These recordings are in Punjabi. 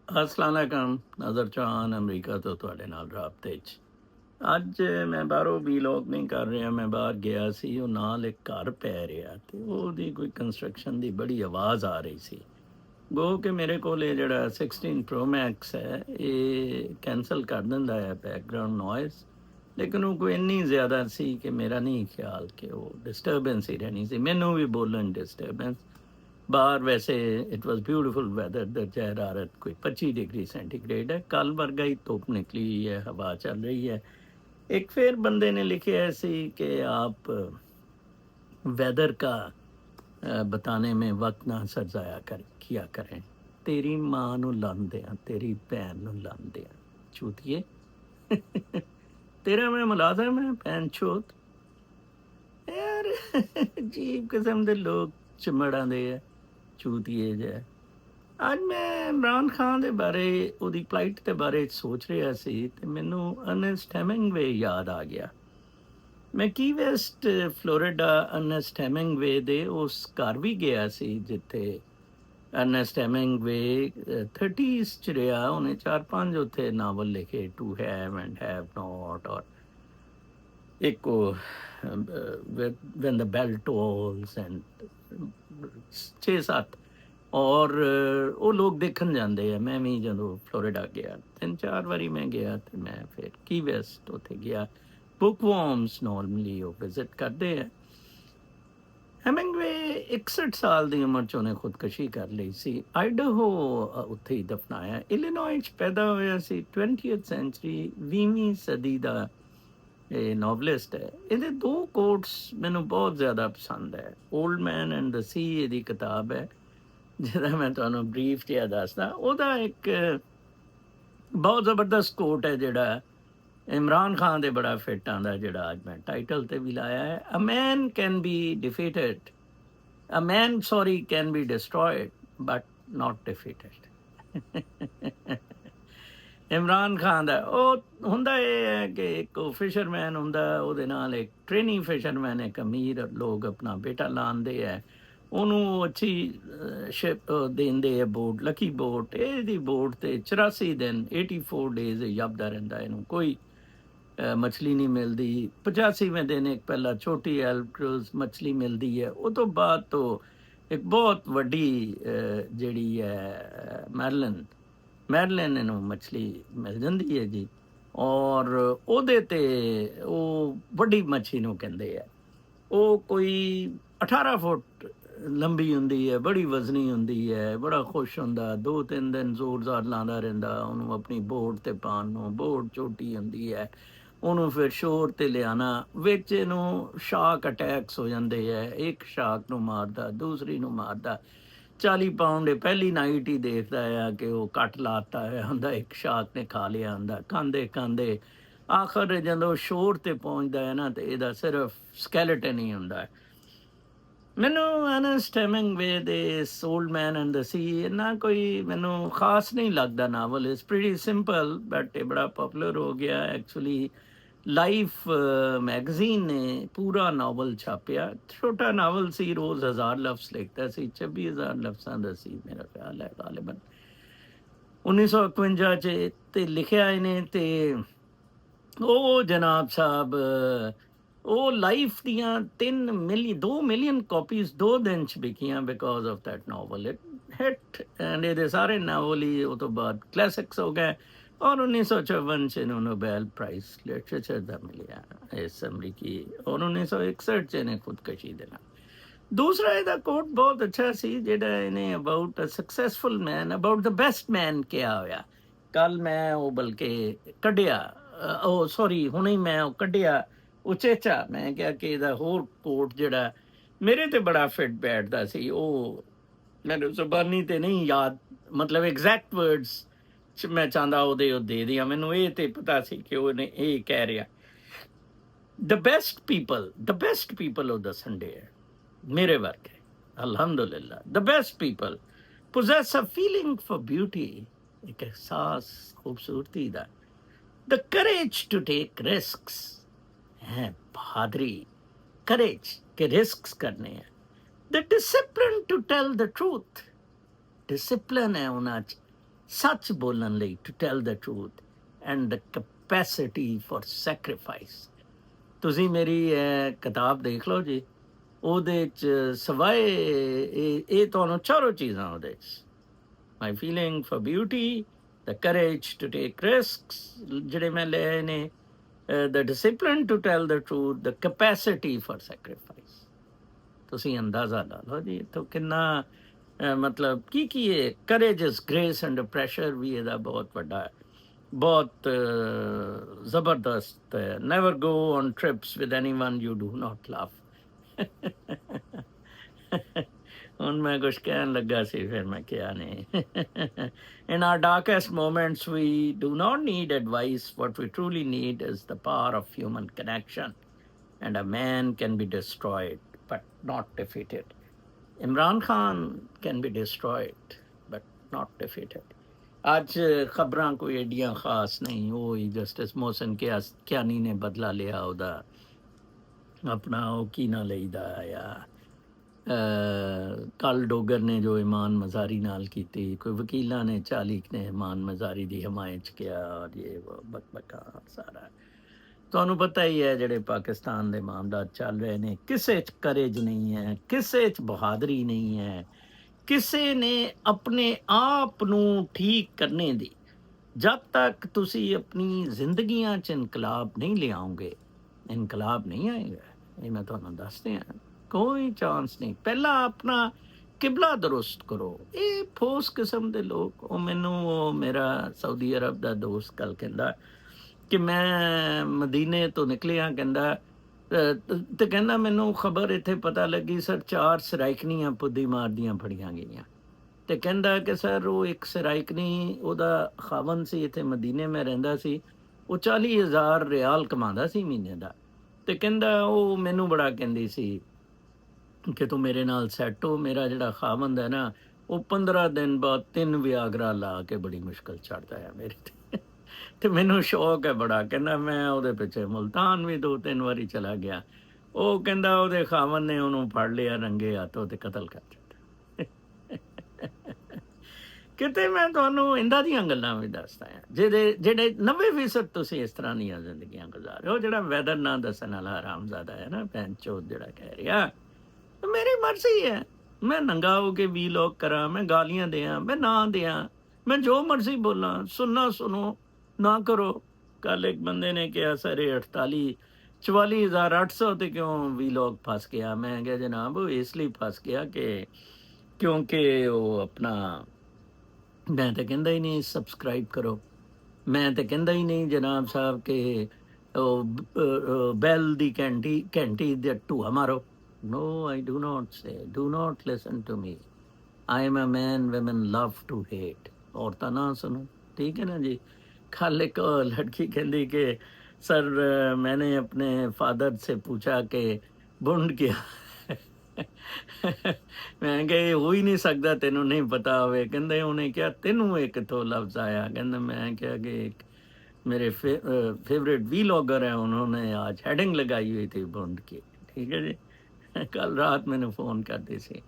अस्सलाम वालेकुम नज़र चान अमरीका ਤੋਂ ਤੁਹਾਡੇ ਨਾਲ ਰਾਬਤੇ 'ਚ ਅੱਜ ਮੈਂ ਬਾਹਰੋਂ ਵੀਲੌਗ ਨਹੀਂ ਕਰ ਰਿਹਾ। ਮੈਂ ਬਾਹਰ ਗਿਆ ਸੀ, ਉਹ ਨਾਲ ਇੱਕ ਘਰ ਪੈ ਰਿਹਾ ਤੇ ਉਹਦੀ ਕੋਈ ਕੰਸਟਰਕਸ਼ਨ ਦੀ ਬੜੀ ਆਵਾਜ਼ ਆ ਰਹੀ ਸੀ। ਗੋ ਕਿ ਮੇਰੇ ਕੋਲ ਇਹ ਜਿਹੜਾ 16 Pro Max ਹੈ ਇਹ ਕੈਂਸਲ ਕਰ ਦਿੰਦਾ ਹੈ ਬੈਕਗ੍ਰਾਉਂਡ ਨੋਇਜ਼, ਲੇਕਿਨ ਉਹ ਕੋਈ ਇੰਨੀ ਜ਼ਿਆਦਾ ਸੀ ਕਿ ਮੇਰਾ ਨਹੀਂ ਖਿਆਲ ਕਿ ਉਹ ਡਿਸਟਰਬੈਂਸ ਹੀ ਰਹਿਣੀ ਸੀ। ਮੈਨੂੰ ਵੀ ਬੋਲਣ ਡਿਸਟਰਬੈਂਸ। ਬਾਹਰ ਵੈਸੇ ਇਟ ਵਾਸ ਬਿਊਟੀਫੁਲ ਵੈਦਰ, ਦਰਜਾ ਹਰਾਰਤ ਕੋਈ 25 ਡਿਗਰੀ ਸੈਂਟੀਗ੍ਰੇਡ ਹੈ। ਕੱਲ ਵਰਗਾ ਹੀ ਧੁੱਪ ਨਿਕਲੀ हुई है, हवा चल रही है। एक फिर बंदे ने लिखे ऐसी कि आप वेदर का बताने में वक्त ना सरजाया कर किया करें। तेरी माँ ਨੂੰ ਲਾਉਂਦੇ ਆ, ਤੇਰੀ ਭੈਣ ਨੂੰ ਲਾਉਂਦੇ ਆ ਚੂਤੀਏ। ਤੇਰਾ ਮੈਂ ਮੁਲਾਜ਼ਮ ਹੈ ਭੈਣ ਚੋਤ ਯਾਰ। ਅਜੀਬ ਕਿਸਮ ਦੇ ਲੋਕ ਚਮੜਾਂ ਦੇ ਆ ਚੂਤੀਏ ਜਿਹੇ। ਅੱਜ ਮੈਂ ਇਮਰਾਨ ਖਾਨ ਦੇ ਬਾਰੇ, ਉਹਦੀ ਫਲਾਈਟ ਦੇ ਬਾਰੇ ਸੋਚ ਰਿਹਾ ਸੀ ਤੇ ਮੈਨੂੰ ਅਰਨੈਸਟ ਹੈਮਿੰਗਵੇ ਯਾਦ ਆ ਗਿਆ। ਮੈਂ ਕੀ ਵੈਸਟ ਫਲੋਰੀਡਾ ਅਰਨੈਸਟ ਹੈਮਿੰਗਵੇ ਦੇ ਉਸ ਘਰ ਵੀ ਗਿਆ ਸੀ ਜਿੱਥੇ ਅਰਨੈਸਟ ਹੈਮਿੰਗਵੇ 30s 'ਚ ਰਿਹਾ। ਉਹਨੇ 4-5 ਉੱਥੇ ਨਾਵਲ ਲਿਖੇ, to have and have not, ਔਰ ਇੱਕ when the bell tolls and 6-7 ਔਰ ਉਹ ਲੋਕ ਦੇਖਣ ਜਾਂਦੇ ਆ। ਮੈਂ ਵੀ ਜਦੋਂ ਫਲੋਰੀਡਾ ਗਿਆ 3-4 ਵਾਰੀ ਮੈਂ ਗਿਆ ਤੇ ਮੈਂ ਫਿਰ ਕੀ ਵੈਸਟ ਉੱਥੇ ਗਿਆ। ਬੁੱਕ ਵਾਰਮਸ ਨਾਰਮਲੀ ਉਹ ਵਿਜ਼ਿਟ ਕਰਦੇ ਆ। ਹੈਮਿੰਗਵੇ 61 ਸਾਲ ਦੀ ਉਮਰ 'ਚ ਉਹਨੇ ਖੁਦਕੁਸ਼ੀ ਕਰ ਲਈ ਸੀ। ਆਈਡਹੋ ਉੱਥੇ ਹੀ ਦਫਨਾਇਆ। ਇਲੀਨੋਏ 'ਚ ਪੈਦਾ ਹੋਇਆ ਸੀ। 20th ਸੈਂਚਰੀ 20ਵੀਂ ਸਦੀ ਦਾ ਇਹ ਨੋਵਲਿਸਟ ਹੈ। ਇਹਦੇ 2 ਕੋਟਸ ਮੈਨੂੰ ਬਹੁਤ ਜ਼ਿਆਦਾ ਪਸੰਦ ਹੈ। ਓਲਡ ਮੈਨ ਐਂਡ ਦ ਸੀ ਇਹਦੀ ਕਿਤਾਬ ਹੈ, ਜਿਹਦਾ ਮੈਂ ਤੁਹਾਨੂੰ ਬਰੀਫ ਜਿਹਾ ਦੱਸਦਾ। ਉਹਦਾ ਇੱਕ ਬਹੁਤ ਜ਼ਬਰਦਸਤ ਕੋਟ ਹੈ ਜਿਹੜਾ ਇਮਰਾਨ ਖਾਨ ਦੇ ਬੜਾ ਫਿੱਟ ਆਉਂਦਾ, ਜਿਹੜਾ ਅੱਜ ਮੈਂ ਟਾਈਟਲ ਤੇ ਵੀ ਲਾਇਆ ਹੈ। A man can be defeated, a man sorry can be destroyed but not defeated. Imran Khan ਦਾ ਉਹ ਹੁੰਦਾ ਇਹ ਹੈ ਕਿ ਇੱਕ ਫਿਸ਼ਰਮੈਨ ਹੁੰਦਾ, ਉਹਦੇ ਨਾਲ ਇੱਕ ਟ੍ਰੇਨੀ ਫਿਸ਼ਰਮੈਨ, ਇੱਕ ਅਮੀਰ ਲੋਕ ਆਪਣਾ ਬੇਟਾ ਲਾਉਂਦੇ ਹੈ, ਉਹਨੂੰ ਅੱਛੀ ਸ਼ਿਪ ਦਿੰਦੇ ਆ, ਬੋਟ ਲੱਕੀ ਬੋਟ। ਇਹਦੀ ਬੋਟ ਤੇ 84 ਦਿਨ 84 ਡੇਜ਼ ਜਬਦਾ ਰਹਿੰਦਾ। ਇਹਨੂੰ ਕੋਈ ਮਛਲੀ ਨਹੀਂ ਮਿਲਦੀ। 85ਵੇਂ ਦਿਨ ਇੱਕ ਪਹਿਲਾਂ ਛੋਟੀ ਐਲਕਰੂਜ਼ ਮਛਲੀ ਮਿਲਦੀ ਹੈ। ਉਹ ਤੋਂ ਬਾਅਦ ਤੋਂ ਇੱਕ ਬਹੁਤ ਵੱਡੀ ਜਿਹੜੀ ਹੈ ਮੈਰਲਿਨ ਇਹਨੂੰ ਮਛਲੀ ਮਿਲ ਜਾਂਦੀ ਹੈ ਜੀ। ਔਰ ਉਹਦੇ ਤੇ ਉਹ ਵੱਡੀ ਮੱਛੀ ਨੂੰ ਕਹਿੰਦੇ ਆ। ਉਹ ਕੋਈ 18 ਫੁੱਟ ਲੰਬੀ ਹੁੰਦੀ ਹੈ, ਬੜੀ ਵਜ਼ਨੀ ਹੁੰਦੀ ਹੈ, ਬੜਾ ਖੁਸ਼ ਹੁੰਦਾ। 2-3 ਦਿਨ ਜ਼ੋਰ-ਜ਼ਾਰ ਲਾਉਂਦਾ ਰਹਿੰਦਾ ਉਹਨੂੰ ਆਪਣੀ ਬੋਟ ਤੇ ਪਾਉਣ ਨੂੰ। ਬੋਟ ਛੋਟੀ ਹੁੰਦੀ ਹੈ, ਉਹਨੂੰ ਫਿਰ ਸ਼ੋਰ ਤੇ ਲਿਆਣਾ। ਵਿੱਚ ਇਹਨੂੰ ਸ਼ਾਰਕ ਅਟੈਕਸ ਹੋ ਜਾਂਦੇ ਹੈ। ਇੱਕ ਸ਼ਾਰਕ ਨੂੰ ਮਾਰਦਾ, ਦੂਸਰੀ ਨੂੰ ਮਾਰਦਾ। 40 ਪਾਉਂਡ ਪਹਿਲੀ ਨਾਈਟ ਹੀ ਦੇਖਦਾ ਆ ਕਿ ਉਹ ਕੱਟ ਲਾਤਾ ਹੈ ਹੁੰਦਾ, ਇੱਕ ਸ਼ਾਰਕ ਨੇ ਖਾ ਲਿਆ ਹੁੰਦਾ। ਖਾਂਦੇ ਖਾਂਦੇ ਆਖਰ ਜਦੋਂ ਸ਼ੋਰ ਤੇ ਪਹੁੰਚਦਾ ਹੈ ਨਾ, ਤੇ ਇਹਦਾ ਸਿਰਫ ਸਕੈਲੇਟਨ ਹੀ ਹੁੰਦਾ ਹੈ। ਮੈਨੂੰ ਅਰਨੈਸਟ ਹੈਮਿੰਗਵੇ ਦੇ ਓਲਡ ਮੈਨ ਐਂਡ ਦ ਸੀ ਇੰਨਾ ਕੋਈ ਮੈਨੂੰ ਖਾਸ ਨਹੀਂ ਲੱਗਦਾ novel. It's pretty simple but ਇਹ ਬੜਾ ਪਪੂਲਰ ਹੋ ਗਿਆ। ਐਕਚੁਅਲੀ ਲਾਈਫ ਮੈਗਜ਼ੀਨ ਨੇ ਪੂਰਾ ਨਾਵਲ ਛਾਪਿਆ। ਛੋਟਾ ਨਾਵਲ ਸੀ, ਰੋਜ਼ 1000 ਲਫ਼ਜ਼ ਲਿਖਦਾ ਸੀ। 26,000 ਲਫ਼ਜ਼ਾਂ ਦਾ ਸੀ ਮੇਰਾ ਖਿਆਲ ਹੈ ਗਾਲਿਬਨ। 1951 'ਚ ਤੇ ਲਿਖਿਆ ਇਹਨੇ। ਤੇ ਉਹ ਜਨਾਬ ਸਾਹਿਬ ਉਹ ਲਾਈਫ ਦੀਆਂ 2 ਮਿਲੀਅਨ ਕਾਪੀਜ਼ 2 ਦਿਨ 'ਚ ਵਿਕੀਆਂ because of that novel. It hit and ਇਹਦੇ ਸਾਰੇ ਨਾਵਲ ਹੀ ਉਹ ਤੋਂ ਬਾਅਦ ਕਲਾਸਿਕਸ ਹੋ ਗਏ। ਔਰ 1954 'ਚ ਇਹਨੂੰ ਨੋਬੈਲ ਪ੍ਰਾਈਜ਼ ਲਿਟਰੇਚਰ ਦਾ ਮਿਲਿਆ ਇਸ ਅਮਰੀਕੀ। ਔਰ 1961 'ਚ ਇਹਨੇ ਖੁਦਕਸ਼ੀ ਦੇ ਨਾਲ। ਦੂਸਰਾ ਇਹਦਾ ਕੋਟ ਬਹੁਤ ਅੱਛਾ ਸੀ ਜਿਹੜਾ ਇਹਨੇ about a successful man, about the best man ਕਿਹਾ ਹੋਇਆ। ਕੱਲ ਮੈਂ ਉਹ ਬਲਕਿ ਕੱਢਿਆ, ਉਹ ਸੌਰੀ ਹੁਣੇ ਮੈਂ ਉਹ ਕੱਢਿਆ ਉਚੇਚਾ। ਮੈਂ ਕਿਹਾ ਕਿ ਇਹਦਾ ਹੋਰ ਕੋਟ ਜਿਹੜਾ ਮੇਰੇ ਤੇ ਬੜਾ ਫਿੱਟ ਬੈਠਦਾ ਸੀ, ਉਹ ਮੈਨੂੰ ਜ਼ੁਬਾਨੀ ਤੇ ਨਹੀਂ ਯਾਦ, ਮਤਲਬ ਐਗਜ਼ੈਕਟ ਵਰਡਸ ਚ ਮੈਂ ਚਾਹੁੰਦਾ ਉਹਦੇ ਉਹ ਦੇ ਦਿਆਂ। ਮੈਨੂੰ ਇਹ ਤੇ ਪਤਾ ਸੀ ਕਿ ਉਹਨੇ ਇਹ ਕਹਿ ਰਿਹਾ, ਦ ਬੈਸਟ ਪੀਪਲ ਉਹ ਦੱਸਣ ਡੇ ਹੈ ਮੇਰੇ ਵਰਗੇ, ਅਲਹਮਦੁਲਿਲਾ। The best people possess a feeling for beauty, ਇੱਕ ਅਹਿਸਾਸ ਖੂਬਸੂਰਤੀ ਦਾ। the courage to take risks, ਹੈ ਬਹਾਦਰੀ, courage के risks करने हैं। the discipline to tell the truth, discipline है ਉਹਨਾਂ 'ਚ। ਸੱਚ ਬੋਲਣ ਲਈ, to tell the truth, and the capacity for sacrifice. ਤੁਸੀਂ ਮੇਰੀ ਕਿਤਾਬ ਦੇਖ ਲਓ ਜੀ, ਉਹਦੇ 'ਚ ਸਿਵਾਏ ਇਹ ਤੁਹਾਨੂੰ ਚਾਰੋਂ ਚੀਜ਼ਾਂ ਉਹਦੇ 'ਚ, my feeling for beauty, the courage to take risks ਜਿਹੜੇ ਮੈਂ ਲਏ ਨੇ, the discipline to tell the truth, the capacity for sacrifice. ਤੁਸੀਂ ਅੰਦਾਜ਼ਾ ਲਾ ਲਓ ਜੀ ਇੱਥੋਂ ਕਿੰਨਾ ਮਤਲਬ ਕੀ ਹੈ। ਕਰੇਜਸ, ਗ੍ਰੇਸ ਅੰਡਰ ਪ੍ਰੈਸ਼ਰ ਵੀ ਇਹਦਾ ਬਹੁਤ ਵੱਡਾ, ਬਹੁਤ ਜ਼ਬਰਦਸਤ ਹੈ। Never go on trips with anyone you do not love. ਹੁਣ ਮੈਂ ਕੁਛ ਕਹਿਣ ਲੱਗਾ ਸੀ, ਫਿਰ ਮੈਂ ਕਿਹਾ ਨਹੀਂ। In our darkest moments, we do not need advice. What we truly need is the power of human connection. And a man can be destroyed, but not defeated. Imran Khan can be destroyed, but not defeated. आज खबरां कोई एडियां खास नहीं, वो ही जस्टिस मोहसिन कियानी ने बदला लिया ਉਹਦਾ ਆਪਣਾ ਉਹ ਕੀ ਨਾ ਲਈਦਾ ਆ। ਕੱਲ ਡੋਗਰ ਨੇ ਜੋ ਇਮਾਨ ਮਜ਼ਾਰੀ ਨਾਲ ਕੀਤੀ, ਕੋਈ ਵਕੀਲਾਂ ਨੇ 40 ਨੇ ਇਮਾਨ ਮਜ਼ਾਰੀ ਦੀ ਹਮਾਇਤ 'ਚ ਕਿਹਾ, ਔਰ ਇਹ ਬਕਬਕਾ ਸਾਰਾ ਤੁਹਾਨੂੰ ਪਤਾ ਹੀ ਹੈ। ਜਿਹੜੇ ਪਾਕਿਸਤਾਨ ਦੇ ਮਾਮਲਾ ਚੱਲ ਰਹੇ ਨੇ, ਕਿਸੇ 'ਚ ਕਰੇਜ ਨਹੀਂ ਹੈ, ਕਿਸੇ 'ਚ ਬਹਾਦਰੀ ਨਹੀਂ ਹੈ, ਕਿਸੇ ਨੇ ਆਪਣੇ ਆਪ ਨੂੰ ਠੀਕ ਕਰਨੇ ਦੀ। ਜਦ ਤੱਕ ਤੁਸੀਂ ਆਪਣੀ ਜ਼ਿੰਦਗੀਆਂ 'ਚ ਇਨਕਲਾਬ ਨਹੀਂ ਲਿਆਓਗੇ, ਇਨਕਲਾਬ ਨਹੀਂ ਆਏਗਾ। ਇਹ ਮੈਂ ਤੁਹਾਨੂੰ ਦੱਸਦੇ ਹਾਂ, ਕੋਈ ਚਾਂਸ ਨਹੀਂ। ਪਹਿਲਾਂ ਆਪਣਾ ਕਿਬਲਾ ਦਰੁਸਤ ਕਰੋ। ਇਹ ਠੋਸ ਕਿਸਮ ਦੇ ਲੋਕ, ਉਹ ਮੈਨੂੰ ਉਹ ਮੇਰਾ ਸਾਊਦੀ ਅਰਬ ਦਾ ਦੋਸਤ ਕੱਲ ਕਹਿੰਦਾ ਕਿ ਮੈਂ ਮਦੀਨੇ ਤੋਂ ਨਿਕਲਿਆ, ਕਹਿੰਦਾ ਤੇ ਕਹਿੰਦਾ ਮੈਨੂੰ ਖਬਰ ਇੱਥੇ ਪਤਾ ਲੱਗੀ ਸਰ 4 ਸਰਾਇਕਨੀਆਂ ਪੁੱਦੀ ਮਾਰਦੀਆਂ ਫੜੀਆਂ ਗਈਆਂ। ਤੇ ਕਹਿੰਦਾ ਕਿ ਸਰ ਉਹ ਇੱਕ ਸਰਾਇਕਨੀ, ਉਹਦਾ ਖਾਵਨ ਸੀ, ਇੱਥੇ ਮਦੀਨੇ ਮੈਂ ਰਹਿੰਦਾ ਸੀ, ਉਹ 40,000 ਰਿਆਲ ਕਮਾਉਂਦਾ ਸੀ ਮਹੀਨੇ ਦਾ। ਤੇ ਕਹਿੰਦਾ ਉਹ ਮੈਨੂੰ ਬੜਾ ਕਹਿੰਦੀ ਸੀ ਕਿ ਤੂੰ ਮੇਰੇ ਨਾਲ ਸੈੱਟ ਹੋ। ਮੇਰਾ ਜਿਹੜਾ ਖਾਵੰਦ ਹੈ ਨਾ, ਉਹ 15 ਦਿਨ ਬਾਅਦ 3 ਵਿਆਗਰਾ ਲਾ ਕੇ ਬੜੀ ਮੁਸ਼ਕਲ ਚੜਦਾ ਹੈ ਮੇਰੇ ਤੇ। ਤੇ ਮੈਨੂੰ ਸ਼ੌਕ ਹੈ ਬੜਾ। ਕਹਿੰਦਾ ਮੈਂ ਉਹਦੇ ਪਿੱਛੇ ਮੁਲਤਾਨ ਵੀ 2-3 ਵਾਰੀ ਚਲਾ ਗਿਆ। ਉਹ ਕਹਿੰਦਾ ਉਹਦੇ ਖਾਵਨ ਨੇ ਉਹਨੂੰ ਫੜ ਲਿਆ ਰੰਗੇ ਹੱਥੋਂ ਤੇ ਕਤਲ ਕਰ ਦਿੱਤਾ। ਕਿਤੇ ਮੈਂ ਤੁਹਾਨੂੰ ਇੰਦਾਂ ਦੀਆਂ ਗੱਲਾਂ ਵੀ ਦੱਸਦਾ ਹਾਂ ਜਿਹੜੇ 90% ਤੁਸੀਂ ਇਸ ਤਰ੍ਹਾਂ ਦੀਆਂ ਜ਼ਿੰਦਗੀਆਂ ਗੁਜ਼ਾਰ ਰਹੇ ਹੋ। ਜਿਹੜਾ ਵੈਦਰ ਨਾ ਦੱਸਣ ਵਾਲਾ ਹਰਾਮਜ਼ਾਦਾ ਹੈ ਨਾ, ਭੈਣ ਚੋਦ ਜਿਹੜਾ ਕਹਿ ਰਿਹਾ, ਮੇਰੀ ਮਰਜ਼ੀ ਹੈ। ਮੈਂ ਨੰਗਾ ਹੋ ਕੇ ਵੀਲੌਗ ਕਰਾਂ, ਮੈਂ ਗਾਲੀਆਂ ਦਿਆਂ, ਮੈਂ ਨਾ ਦਿਆਂ, ਮੈਂ ਜੋ ਮਰਜ਼ੀ ਬੋਲਾਂ। ਸੁਣਨਾ ਸੁਣੋ, ਨਾ ਕਰੋ। ਕੱਲ ਇੱਕ ਬੰਦੇ ਨੇ ਕਿਹਾ ਸਰ ਇਹ 44,800 ਤੇ ਕਿਉਂ ਵੀਲੌਗ ਫਸ ਗਿਆ? ਮੈਂ ਕਿਹਾ ਜਨਾਬ ਉਹ ਇਸ ਲਈ ਫਸ ਗਿਆ ਕਿ ਕਿਉਂਕਿ ਉਹ ਆਪਣਾ, ਮੈਂ ਤਾਂ ਕਹਿੰਦਾ ਹੀ ਨਹੀਂ ਸਬਸਕ੍ਰਾਈਬ ਕਰੋ, ਮੈਂ ਤਾਂ ਕਹਿੰਦਾ ਹੀ ਨਹੀਂ ਜਨਾਬ ਸਾਹਿਬ ਕਿ ਉਹ ਬੈਲ ਦੀ ਘੰਟੀ ਦੇ ਢੂਆ ਮਾਰੋ। No, I do not say. Do not listen to me. I am a man women love to hate. औरतां ना सुनो, ठीक है ना जी। कल एक लड़की कहती कि सर मैंने अपने फादर से पूछा कि बुंड क्या। मैं कहा हो ही नहीं सकता, तेनों नहीं पता होवे। कहते उन्हें क्या तेनों एक तो लफ्ज आया? कहते मैं क्या कि एक मेरे फेवरेट वीलॉगर हैं, उन्होंने आज हेडिंग लगाई हुई थी बुंड की, ठीक है जी। ਕੱਲ ਰਾਤ ਮੈਨੂੰ ਫੋਨ ਕਰਦੇ ਸੀ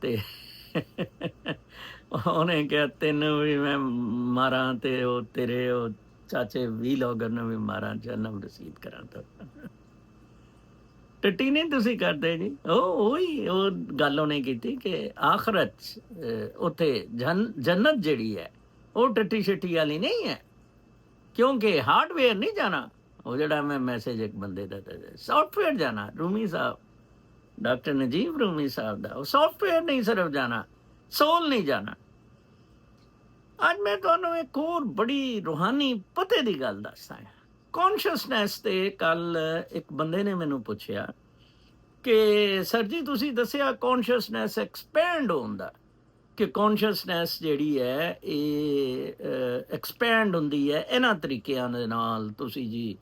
ਤੇ ਉਹਨੇ ਕਿਹਾ ਤੈਨੂੰ ਵੀ ਮੈਂ ਮਾਰਾਂ ਤੇ ਉਹ ਤੇਰੇ ਉਹ ਚਾਚੇ ਵੀਲੌਗਰ ਨੂੰ ਵੀ ਮਾਰਾਂ, ਜਨਮ ਰਸੀਦ ਕਰਾਂ। ਤਾਂ ਟੱਟੀ ਨਹੀਂ ਤੁਸੀਂ ਕਰਦੇ ਜੀ। ਉਹੀ ਉਹ ਗੱਲ ਉਹਨੇ ਕੀਤੀ ਕਿ ਆਖਰਤ 'ਚ ਉੱਥੇ ਜੰਨਤ ਜਿਹੜੀ ਹੈ ਉਹ ਟੱਟੀ ਛੱਟੀ ਵਾਲੀ ਨਹੀਂ ਹੈ, ਕਿਉਂਕਿ ਹਾਰਡਵੇਅਰ ਨਹੀਂ ਜਾਣਾ। ਉਹ ਜਿਹੜਾ ਮੈਂ ਮੈਸੇਜ ਇੱਕ ਬੰਦੇ ਦਾ ਸੌਫਟਵੇਅਰ ਜਾਣਾ, ਰੂਮੀ ਸਾਹਿਬ, ਡਾਕਟਰ ਨਜੀਬ ਰੂਮੀ ਸਾਹਿਬ ਦਾ, ਉਹ ਸੌਫਟਵੇਅਰ ਨਹੀਂ ਸਿਰਫ ਜਾਣਾ, ਸੋਲ ਨਹੀਂ ਜਾਣਾ। ਅੱਜ ਮੈਂ ਤੁਹਾਨੂੰ ਇੱਕ ਹੋਰ ਬੜੀ ਰੂਹਾਨੀ ਪਤੇ ਦੀ ਗੱਲ ਦੱਸਦਾ ਹਾਂ, ਕੌਨਸ਼ੀਅਸਨੈਸ। ਤੇ ਕੱਲ ਇੱਕ ਬੰਦੇ ਨੇ ਮੈਨੂੰ ਪੁੱਛਿਆ ਕਿ ਸਰ ਜੀ ਤੁਸੀਂ ਦੱਸਿਆ ਕੌਨਸ਼ੀਅਸਨੈਸ ਐਕਸਪੈਂਡ ਹੁੰਦਾ, ਕਿ ਕੌਨਸ਼ੀਅਸਨੈਸ ਜਿਹੜੀ ਹੈ ਇਹ ਐਕਸਪੈਂਡ ਹੁੰਦੀ ਹੈ ਇਹਨਾਂ ਤਰੀਕਿਆਂ ਦੇ ਨਾਲ। ਤੁਸੀਂ ਜੀ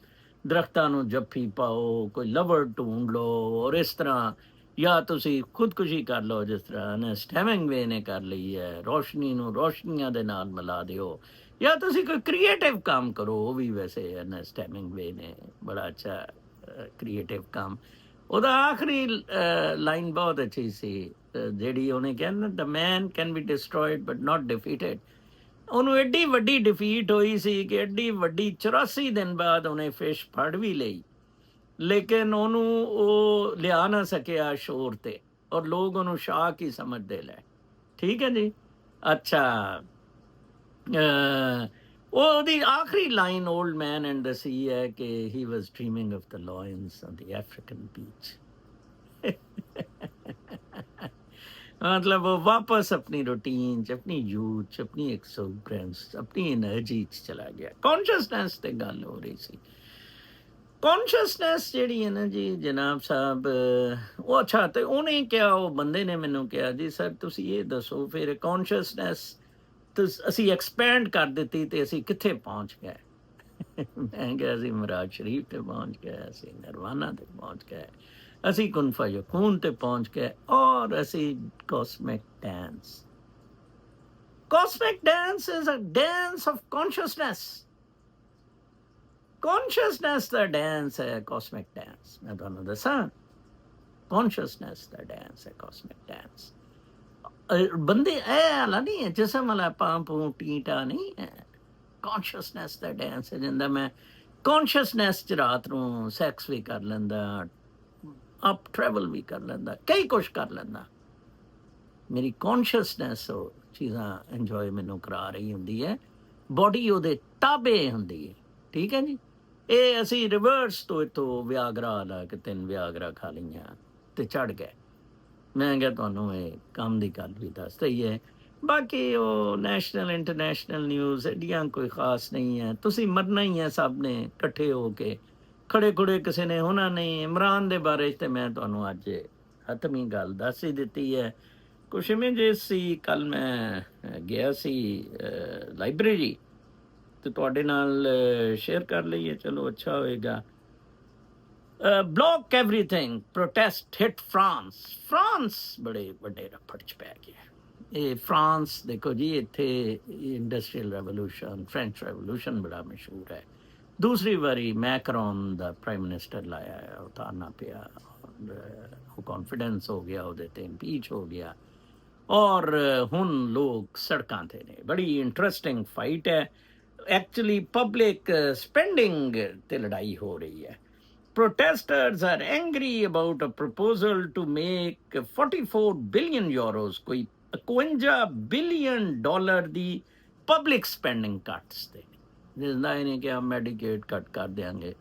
ਦਰਖਤਾਂ ਨੂੰ ਜੱਫੀ ਪਾਓ, ਕੋਈ ਲਵਰ ਢੂੰਢ ਲਓ, ਔਰ ਇਸ ਤਰ੍ਹਾਂ, ਜਾਂ ਤੁਸੀਂ ਖੁਦਕੁਸ਼ੀ ਕਰ ਲਓ ਜਿਸ ਤਰ੍ਹਾਂ ਅਰਨੈਸਟ ਹੈਮਿੰਗਵੇ ਨੇ ਕਰ ਲਈ ਹੈ, ਰੋਸ਼ਨੀ ਨੂੰ ਰੋਸ਼ਨੀਆਂ ਦੇ ਨਾਲ ਮਿਲਾ ਦਿਓ, ਜਾਂ ਤੁਸੀਂ ਕੋਈ ਕ੍ਰੀਏਟਿਵ ਕੰਮ ਕਰੋ। ਉਹ ਵੀ ਵੈਸੇ ਅਰਨੈਸਟ ਹੈਮਿੰਗਵੇ ਨੇ ਬੜਾ ਅੱਛਾ ਕ੍ਰੀਏਟਿਵ ਕੰਮ, ਉਹਦਾ ਆਖਰੀ ਲਾਈਨ ਬਹੁਤ ਅੱਛੀ ਸੀ ਜਿਹੜੀ ਉਹਨੇ ਕਿਹਾ ਨਾ, the man can be destroyed but not defeated. ਉਹਨੂੰ ਐਡੀ ਵੱਡੀ ਡਿਫੀਟ ਹੋਈ ਸੀ ਕਿ ਐਡੀ ਵੱਡੀ 84 ਦਿਨ ਬਾਅਦ ਉਹਨੇ ਫਿਸ਼ ਫੜ ਵੀ ਲਈ, ਲੇਕਿਨ ਉਹਨੂੰ ਉਹ ਲਿਆ ਨਾ ਸਕਿਆ ਸ਼ੋਰ ਤੇ, ਔਰ ਲੋਕ ਉਹਨੂੰ ਸ਼ਾਕ ਹੀ ਸਮਝਦੇ ਲੈ। ਠੀਕ ਹੈ ਜੀ। ਅੱਛਾ, ਉਹਦੀ ਆਖਰੀ line Old Man and the Sea ਹੈ ਕਿ he was dreaming of the lions on the African beach. मतलब वो वापस अपनी रूटीन च, अपनी यूथ च, अपनी एक्सोब्रेंस, अपनी एनर्जी च चला गया। कॉन्शियसनेस ते गल हो रही सी। कॉन्शियसनेस ਜਿਹੜੀ ਹੈ ਨਾ ਜੀ ਜਨਾਬ ਸਾਹਿਬ, ਉਹ ਅੱਛਾ ਤੇ ਉਹਨੇ ਕਿਹਾ, ਉਹ ਬੰਦੇ ਨੇ ਮੈਨੂੰ ਕਿਹਾ ਜੀ ਸਰ ਤੁਸੀਂ ਇਹ ਦੱਸੋ ਫਿਰ ਕੌਨਸ਼ੀਅਸਨੈਸ ਅਸੀਂ ਐਕਸਪੈਂਡ ਕਰ ਦਿੱਤੀ ਤੇ ਅਸੀਂ ਕਿੱਥੇ ਪਹੁੰਚ ਗਏ? ਮੈਂ ਕਿਹਾ ਅਸੀਂ ਮਰਾਜ ਸ਼ਰੀਫ ਤੇ ਪਹੁੰਚ ਗਏ, ਅਸੀਂ ਨਰਵਾਨਾ ਤੇ ਪਹੁੰਚ ਗਏ, ਅਸੀਂ ਕੁਨਫਾ ਯਕੂਨ ਤੇ ਪਹੁੰਚ ਗਏ, ਔਰ ਅਸੀਂ cosmic dance. Cosmic dance is a dance of consciousness. Consciousness ਦਾ ਡਾਂਸ ਹੈ ਕਾਸਮਿਕ ਡਾਂਸ। ਮੈਂ ਤੁਹਾਨੂੰ ਦੱਸਾਂ, ਕੌਨਸ਼ੀਅਸਨੈਸ ਦਾ ਡਾਂਸ ਹੈ ਕਾਸਮਿਕ ਡਾਂਸ। ਬੰਦੇ ਇਹ ਵਾਲਾ ਨਹੀਂ ਹੈ, ਜਿਸਮ ਵਾਲਾ ਪਾਂਪੂ ਟੀਟਾ ਨਹੀਂ ਹੈ। ਕੌਨਸ਼ੀਅਸਨੈਸ ਦਾ ਡਾਂਸ ਹੈ ਜਿੰਦਾ ਮੈਂ ਕੌਨਸ਼ੀਅਸਨੈਸ ਚ ਰਾਤ ਨੂੰ ਸੈਕਸ ਵੀ ਕਰ ਲੈਂਦਾ, ਅਪ ਟਰੈਵਲ ਵੀ ਕਰ ਲੈਂਦਾ, ਕਈ ਕੁਛ ਕਰ ਲੈਂਦਾ। ਮੇਰੀ ਕੌਨਸ਼ੀਅਸਨੈਸ ਉਹ ਚੀਜ਼ਾਂ ਇੰਜੋਏ ਮੈਨੂੰ ਕਰਾ ਰਹੀ ਹੁੰਦੀ ਹੈ, ਬੋਡੀ ਉਹਦੇ ਤਾਬੇ ਹੁੰਦੀ ਹੈ। ਠੀਕ ਹੈ ਜੀ। ਇਹ ਅਸੀਂ ਰਿਵਰਸ ਤੋਂ ਇੱਥੋਂ ਵਿਆਗਰਾ ਲਾ ਕੇ 3 ਵਿਆਗਰਾ ਖਾ ਲਈਆਂ ਤੇ ਚੜ ਗਏ। ਮੈਂ ਕਿਹਾ ਤੁਹਾਨੂੰ ਇਹ ਕੰਮ ਦੀ ਗੱਲ ਵੀ ਦੱਸ ਦਈ ਹੈ। ਬਾਕੀ ਉਹ ਨੈਸ਼ਨਲ ਇੰਟਰਨੈਸ਼ਨਲ ਨਿਊਜ਼ ਐਡੀਆਂ ਕੋਈ ਖਾਸ ਨਹੀਂ ਹੈ। ਤੁਸੀਂ ਮਰਨਾ ਹੀ ਹੈ ਸਭ ਨੇ ਇਕੱਠੇ ਹੋ ਕੇ, ਖੜੇ ਖੁੜੇ ਕਿਸੇ ਨੇ ਹੋਣਾ ਨਹੀਂ। ਇਮਰਾਨ ਦੇ ਬਾਰੇ 'ਚ ਤੇ ਮੈਂ ਤੁਹਾਨੂੰ ਅੱਜ ਹਤਮੀ ਗੱਲ ਦੱਸ ਹੀ ਦਿੱਤੀ ਹੈ। ਕੁਛ ਇਮੇਜਿਸ ਸੀ, ਕੱਲ ਮੈਂ ਗਿਆ ਸੀ ਲਾਇਬ੍ਰੇਰੀ ਤੇ ਤੁਹਾਡੇ ਨਾਲ ਸ਼ੇਅਰ ਕਰ ਲਈਏ, ਚਲੋ ਅੱਛਾ ਹੋਏਗਾ। Block everything protest hit France. France ਬੜੇ ਵੱਡੇ ਰਫੜ 'ਚ ਪੈ ਗਿਆ। ਇਹ ਫਰਾਂਸ ਦੇਖੋ ਜੀ, ਇੱਥੇ ਇੰਡਸਟਰੀਅਲ ਰੈਵੋਲੂਸ਼ਨ, ਫ੍ਰੈਂਚ ਰੈਵੋਲੂਸ਼ਨ ਬੜਾ ਮਸ਼ਹੂਰ ਹੈ। ਦੂਸਰੀ ਵਾਰੀ ਮੈਕਰੋਨ ਦਾ ਪ੍ਰਾਈਮ ਮਿਨਿਸਟਰ ਲਾਇਆ, ਉਤਾਰਨਾ ਪਿਆ, ਉਹ ਕੌਨਫੀਡੈਂਸ ਹੋ ਗਿਆ, ਉਹਦੇ ਤੇ ਇੰਪੀਚ ਹੋ ਗਿਆ, ਔਰ ਹੁਣ ਲੋਕ ਸੜਕਾਂ ਤੇ ਨੇ। ਬੜੀ ਇੰਟਰਸਟਿੰਗ ਫਾਈਟ ਹੈ ਐਕਚੁਅਲੀ। ਪਬਲਿਕ ਸਪੈਂਡਿੰਗ ਤੇ ਲੜਾਈ ਹੋ ਰਹੀ ਹੈ। Protesters are angry about a proposal to make 44 billion euros, ਕੋਈ 51 ਬਿਲੀਅਨ ਡਾਲਰ ਦੀ ਪਬਲਿਕ ਸਪੈਂਡਿੰਗ ਕੱਟਸ ਤੇ, ਜਿਸਦਾ ਇਹਨੇ ਕਿਹਾ ਮੈਡੀਕੇਡ ਕੱਟ ਕਰ ਦਿਆਂਗੇ।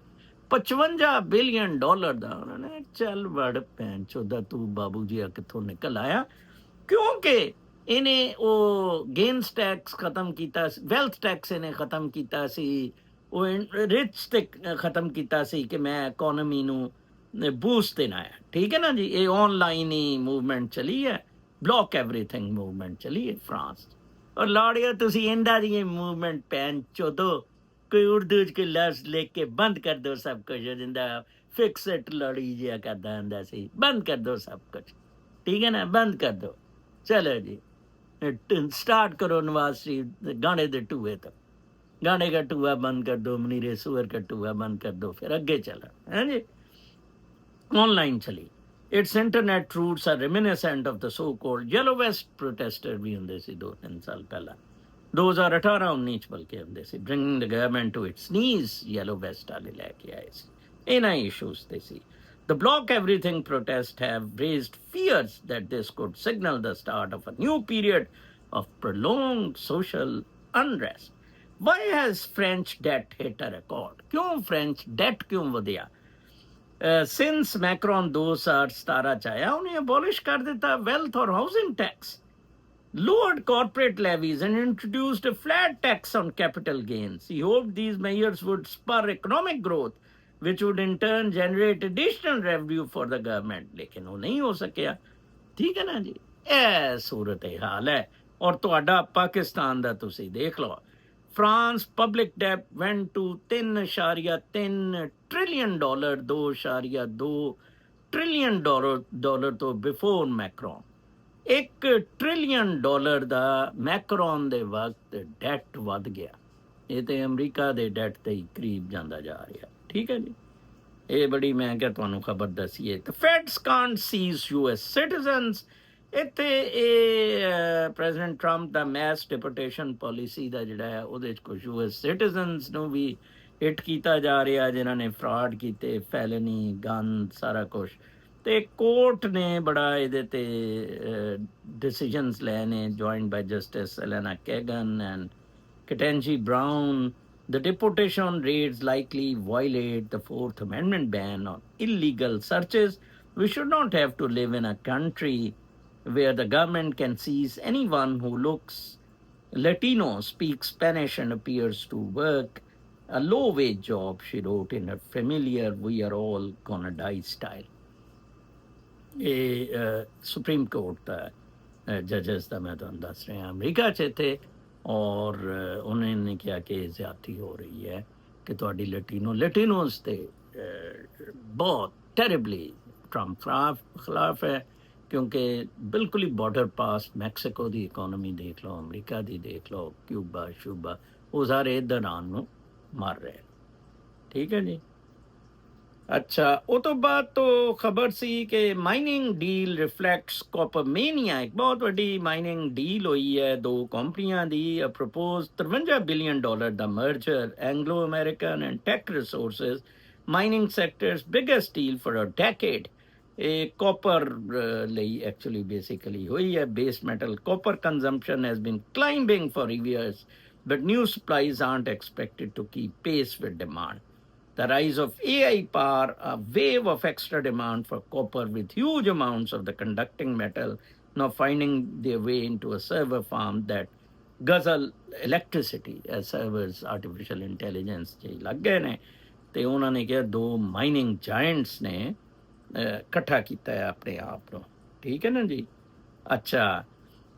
55 ਬਿਲੀਅਨ ਡਾਲਰ ਦਾ ਉਹਨਾਂ ਨੇ। ਚੱਲ ਵੜ ਭੈਣ ਚੋਦਾ, ਤੂੰ ਬਾਬੂ ਜੀ ਆ ਕਿੱਥੋਂ ਨਿਕਲ ਆਇਆ? ਕਿਉਂਕਿ ਇਹਨੇ ਉਹ ਗੇਨਸ ਟੈਕਸ ਖਤਮ ਕੀਤਾ, ਵੈਲਥ ਟੈਕਸ ਇਹਨੇ ਖਤਮ ਕੀਤਾ ਸੀ, ਉਹ ਰਿਚ ਤੇ ਖਤਮ ਕੀਤਾ ਸੀ ਕਿ ਮੈਂ ਇਕੋਨਮੀ ਨੂੰ ਬੂਸਟ ਦੇਣਾ ਹੈ। ਠੀਕ ਹੈ ਨਾ ਜੀ। ਇਹ ਆਨਲਾਈਨ ਹੀ ਮੂਵਮੈਂਟ ਚਲੀ ਹੈ, ਬਲੌਕ ਐਵਰੀਥਿੰਗ ਮੂਵਮੈਂਟ ਚਲੀ ਹੈ ਫਰਾਂਸ। ਔਰ ਲਾੜੀਆ ਤੁਸੀਂ ਇੰਦਾ ਦੀ ਮੂਵਮੈਂਟ ਪੈਨ ਚੋਦੋ, ਕੋਈ ਉਰਦੂ ਚ ਕੋਈ ਲਫ਼ਜ਼ ਲਿਖ ਕੇ ਬੰਦ ਕਰ ਦੋ ਸਭ ਕੁਝ, ਜਿੰਦਾ ਫਿਕਸਟ ਲੜੀ ਜਿਹਾ ਕਰਦਾ ਹੁੰਦਾ ਸੀ, ਬੰਦ ਕਰ ਦੋ ਸਭ ਕੁਝ। ਠੀਕ ਹੈ ਨਾ, ਬੰਦ ਕਰ ਦੋ। ਚਲੋ ਜੀ, ਸਟਾर्ट करो नवाज शरीफ गाने दे टूए तो, गाने का टूआ बंद कर दो, मनीरे सुअर का टूआ बंद कर दो, फिर अगे चला है जी। ऑनलाइन चली। Its internet roots are reminiscent of the so called yellow vest protester भी होंगे सी 2-3 साल पहला, 2018-19 ਚ ਬਲਕਿ ਹੁੰਦੇ ਸੀ। Bringing the government to its knees, yellow vest ਵਾਲੇ ਲੈ ਕੇ ਆਏ ਸੀ। ਇਹਨਾਂ ਇਸ਼ੂਜ਼ ਤੇ ਸੀ। The Block Everything protests have raised fears that this could signal the start of a new period of prolonged social unrest. Why has French debt hit a record? क्यों French debt क्यों ਵਧਿਆ? Since Macron 2017 ਚ ਆਇਆ, ਉਹਨੇ abolish ਕਰ ਦਿੱਤਾ wealth or housing tax, lowered corporate levies and introduced a flat tax on capital gains. He hoped these measures would spur economic growth, which would in turn generate additional revenue for the government. लेकिन वो नहीं हो सकिया। ठीक है ना जी। ਇਹ ਸੂਰਤ ਹਾਲ ਹੈ। ਔਰ ਤੁਹਾਡਾ ਪਾਕਿਸਤਾਨ ਦਾ ਤੁਸੀਂ ਦੇਖ ਲਓ, France public debt went to 3.3 trillion dollar, 2.2 trillion dollar ਤੋਂ ਬਿਫੋਰ ਮੈਕਰੋਨ। 1 ਟ੍ਰਿਲੀਅਨ ਡਾਲਰ ਦਾ ਮੈਕਰੋਨ ਦੇ ਵਕਤ ਡੈਟ ਵੱਧ ਗਿਆ। ਇਹ ਤੇ ਅਮਰੀਕਾ ਦੇ ਡੈਟ ਤੇ ਹੀ ਕਰੀਬ ਜਾਂਦਾ ਜਾ ਰਿਹਾ। ਠੀਕ ਹੈ ਜੀ। ਇਹ ਬੜੀ ਮੈਂ ਕਿਹਾ ਤੁਹਾਨੂੰ ਖਬਰ ਦਸੀਏ। The feds can't seize US citizens. ਇੱਥੇ ਇਹ ਪ੍ਰੈਜ਼ੀਡੈਂਟ ਟਰੰਪ ਦਾ ਮੈਸ ਡਿਪੋਰਟੇਸ਼ਨ ਪਾਲਿਸੀ ਦਾ ਜਿਹੜਾ ਹੈ ਉਹਦੇ 'ਚ ਕੁਝ ਯੂਐਸ ਸਿਟੀਜ਼ਨਸ ਨੂੰ ਵੀ ਹਿੱਟ ਕੀਤਾ ਜਾ ਰਿਹਾ ਜਿਨ੍ਹਾਂ ਨੇ ਫਰਾਡ ਕੀਤੇ, ਫੈਲਨੀ, ਗਨ, ਸਾਰਾ ਕੁਝ। ਤੇ ਕੋਰਟ ਨੇ ਬੜਾ ਇਹਦੇ ਤੇ ਡਿਸੀਜਨਸ ਲਏ ਨੇ, joined by justice Elena Kagan and Ketanji Brown. The deportation raids likely violate the Fourth Amendment ban on illegal searches. We should not have to live in a country where the government can seize anyone who looks Latino, speaks Spanish, and appears to work a low wage job, she wrote in her familiar We Are All Gonna Die style. ਇਹ ਸੁਪਰੀਮ ਕੋਰਟ ਦਾ ਜੱਜਸ ਦਾ ਮੈਂ ਤੁਹਾਨੂੰ ਦੱਸ ਰਿਹਾ ਅਮਰੀਕਾ 'ਚ ਇੱਥੇ। ਔਰ ਉਹਨਾਂ ਨੇ ਕਿਹਾ ਕਿ ਇਹ ਜ਼ਿਆਦਤੀ ਹੋ ਰਹੀ ਹੈ ਕਿ ਤੁਹਾਡੀ ਲੈਟੀਨੋਸ ਤੇ ਬਹੁਤ ਟੈਰਿਬਲੀ ਟਰੰਪ ਖਿਲਾਫ ਹੈ, ਕਿਉਂਕਿ ਬਿਲਕੁਲ ਹੀ ਬਾਰਡਰ ਪਾਸ ਮੈਕਸੀਕੋ ਦੀ ਇਕੋਨਮੀ ਦੇਖ ਲਓ, ਅਮਰੀਕਾ ਦੀ ਦੇਖ ਲਓ, ਕਿਊਬਾ ਸ਼ੂਬਾ, ਉਹ ਸਾਰੇ ਇੱਧਰ ਆਉਣ ਨੂੰ ਮਰ ਰਹੇ। ਠੀਕ ਹੈ ਜੀ। ਅੱਛਾ, ਉਹ ਤੋਂ ਬਾਅਦ ਤੋਂ ਖਬਰ ਸੀ ਕਿ ਮਾਈਨਿੰਗ ਡੀਲ ਰਿਫਲੈਕਟਸ ਕੋਪਰਮੇਨੀਆ। ਇੱਕ ਬਹੁਤ ਵੱਡੀ ਮਾਈਨਿੰਗ ਡੀਲ ਹੋਈ ਹੈ ਦੋ ਕੰਪਨੀਆਂ ਦੀ। ਪ੍ਰਪੋਜ਼ $53 ਬਿਲੀਅਨ ਦਾ merger, Anglo American and Teck Resources, mining sectors biggest deal for a decade. ਇਹ ਕਾਪਰ ਲਈ ਐਕਚੁਅਲੀ ਬੇਸਿਕਲੀ ਹੋਈ ਹੈ। Base metal copper consumption has been climbing for years, but new supplies aren't expected to keep pace with demand. The rise of AI power, a wave of extra demand for copper with huge amounts of the conducting metal now finding their way into a server farm that guzzle electricity as servers artificial intelligence ਚ ਲੱਗ ਗਏ ਨੇ। ਤੇ ਉਹਨਾਂ ਨੇ ਕਿਹਾ ਦੋ ਮਾਈਨਿੰਗ ਜਾਇੰਟਸ ਨੇ ਇਕੱਠਾ ਕੀਤਾ ਹੈ ਆਪਣੇ ਆਪ ਨੂੰ। ਠੀਕ ਹੈ ਨਾ ਜੀ। ਅੱਛਾ,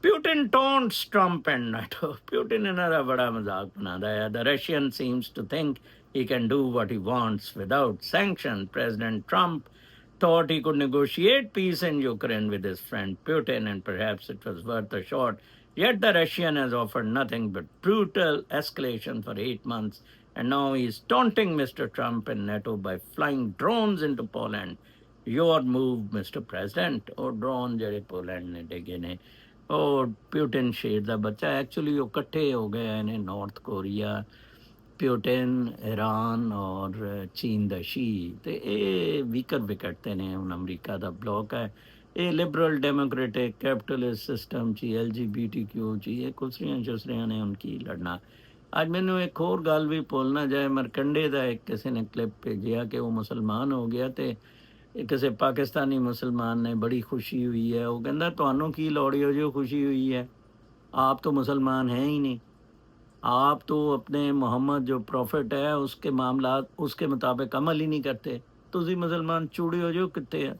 Putin taunts Trump and NATO. Putin ਇਹਨਾਂ ਬੜਾ ਮਜ਼ਾਕ ਬਣਾਉਂਦਾ ਹੈ। The Russian seems to think he can do what he wants without sanction. President Trump thought he could negotiate peace in Ukraine with his friend Putin, and perhaps it was worth a shot. Yet the Russian has offered nothing but brutal escalation for 8 months, and now he is taunting Mr. Trump and NATO by flying drones into Poland. Your move, Mr. President. ਉਹ drone ਜਿਹੜੇ ਪੋਲੈਂਡ ਨੇ ਡਿੱਗੇ ਨੇ, ਉਹ ਪਿਊਟਨ ਸ਼ੇਰ ਦਾ ਬੱਚਾ। ਐਕਚੁਅਲੀ ਉਹ ਇਕੱਠੇ ਹੋ ਗਏ ਨੇ, ਨਾਰਥ ਕੋਰੀਆ, ਪਿਊਟਨ, ਈਰਾਨ ਔਰ ਚੀਨ ਦਾ ਸ਼ੀ। ਤੇ ਇਹ ਵੀਕਰ ਵਿਕਟ ਤੇ ਨੇ। ਹੁਣ ਅਮਰੀਕਾ ਦਾ ਬਲੌਕ ਹੈ, ਇਹ ਲਿਬਰਲ ਡੈਮੋਕ੍ਰੇਟਿਕ ਕੈਪੀਟਲਿਸਟ ਸਿਸਟਮ 'ਚ LGBTQ 'ਚ ਇਹ ਕੁਸਰੀਆਂ ਚੁਸਰੀਆਂ ਨੇ ਹੁਣ ਕੀ ਲੜਨਾ। ਅੱਜ ਮੈਨੂੰ ਇੱਕ ਹੋਰ ਗੱਲ ਵੀ ਭੁੱਲ ਨਾ ਜਾਏ, ਮਰਕੰਡੇ ਦਾ ਇੱਕ ਕਿਸੇ ਨੇ ਕਲਿੱਪ ਭੇਜਿਆ ਕਿ ਉਹ ਮੁਸਲਮਾਨ ਹੋ ਗਿਆ ਤੇ ਕਿਸੇ ਪਾਕਿਸਤਾਨੀ ਮੁਸਲਮਾਨ ਨੇ ਬੜੀ ਖੁਸ਼ੀ हुई है। वो कहता ਤੁਹਾਨੂੰ ਕੀ ਲੋੜ है जो खुशी हुई है, आप तो मुसलमान हैं ही नहीं, आप तो अपने मोहम्मद जो प्रॉफिट है उसके मामलात उसके मुताबिक अमल ही नहीं करते। तुसी मुसलमान चूड़े हो जो कितने हैं।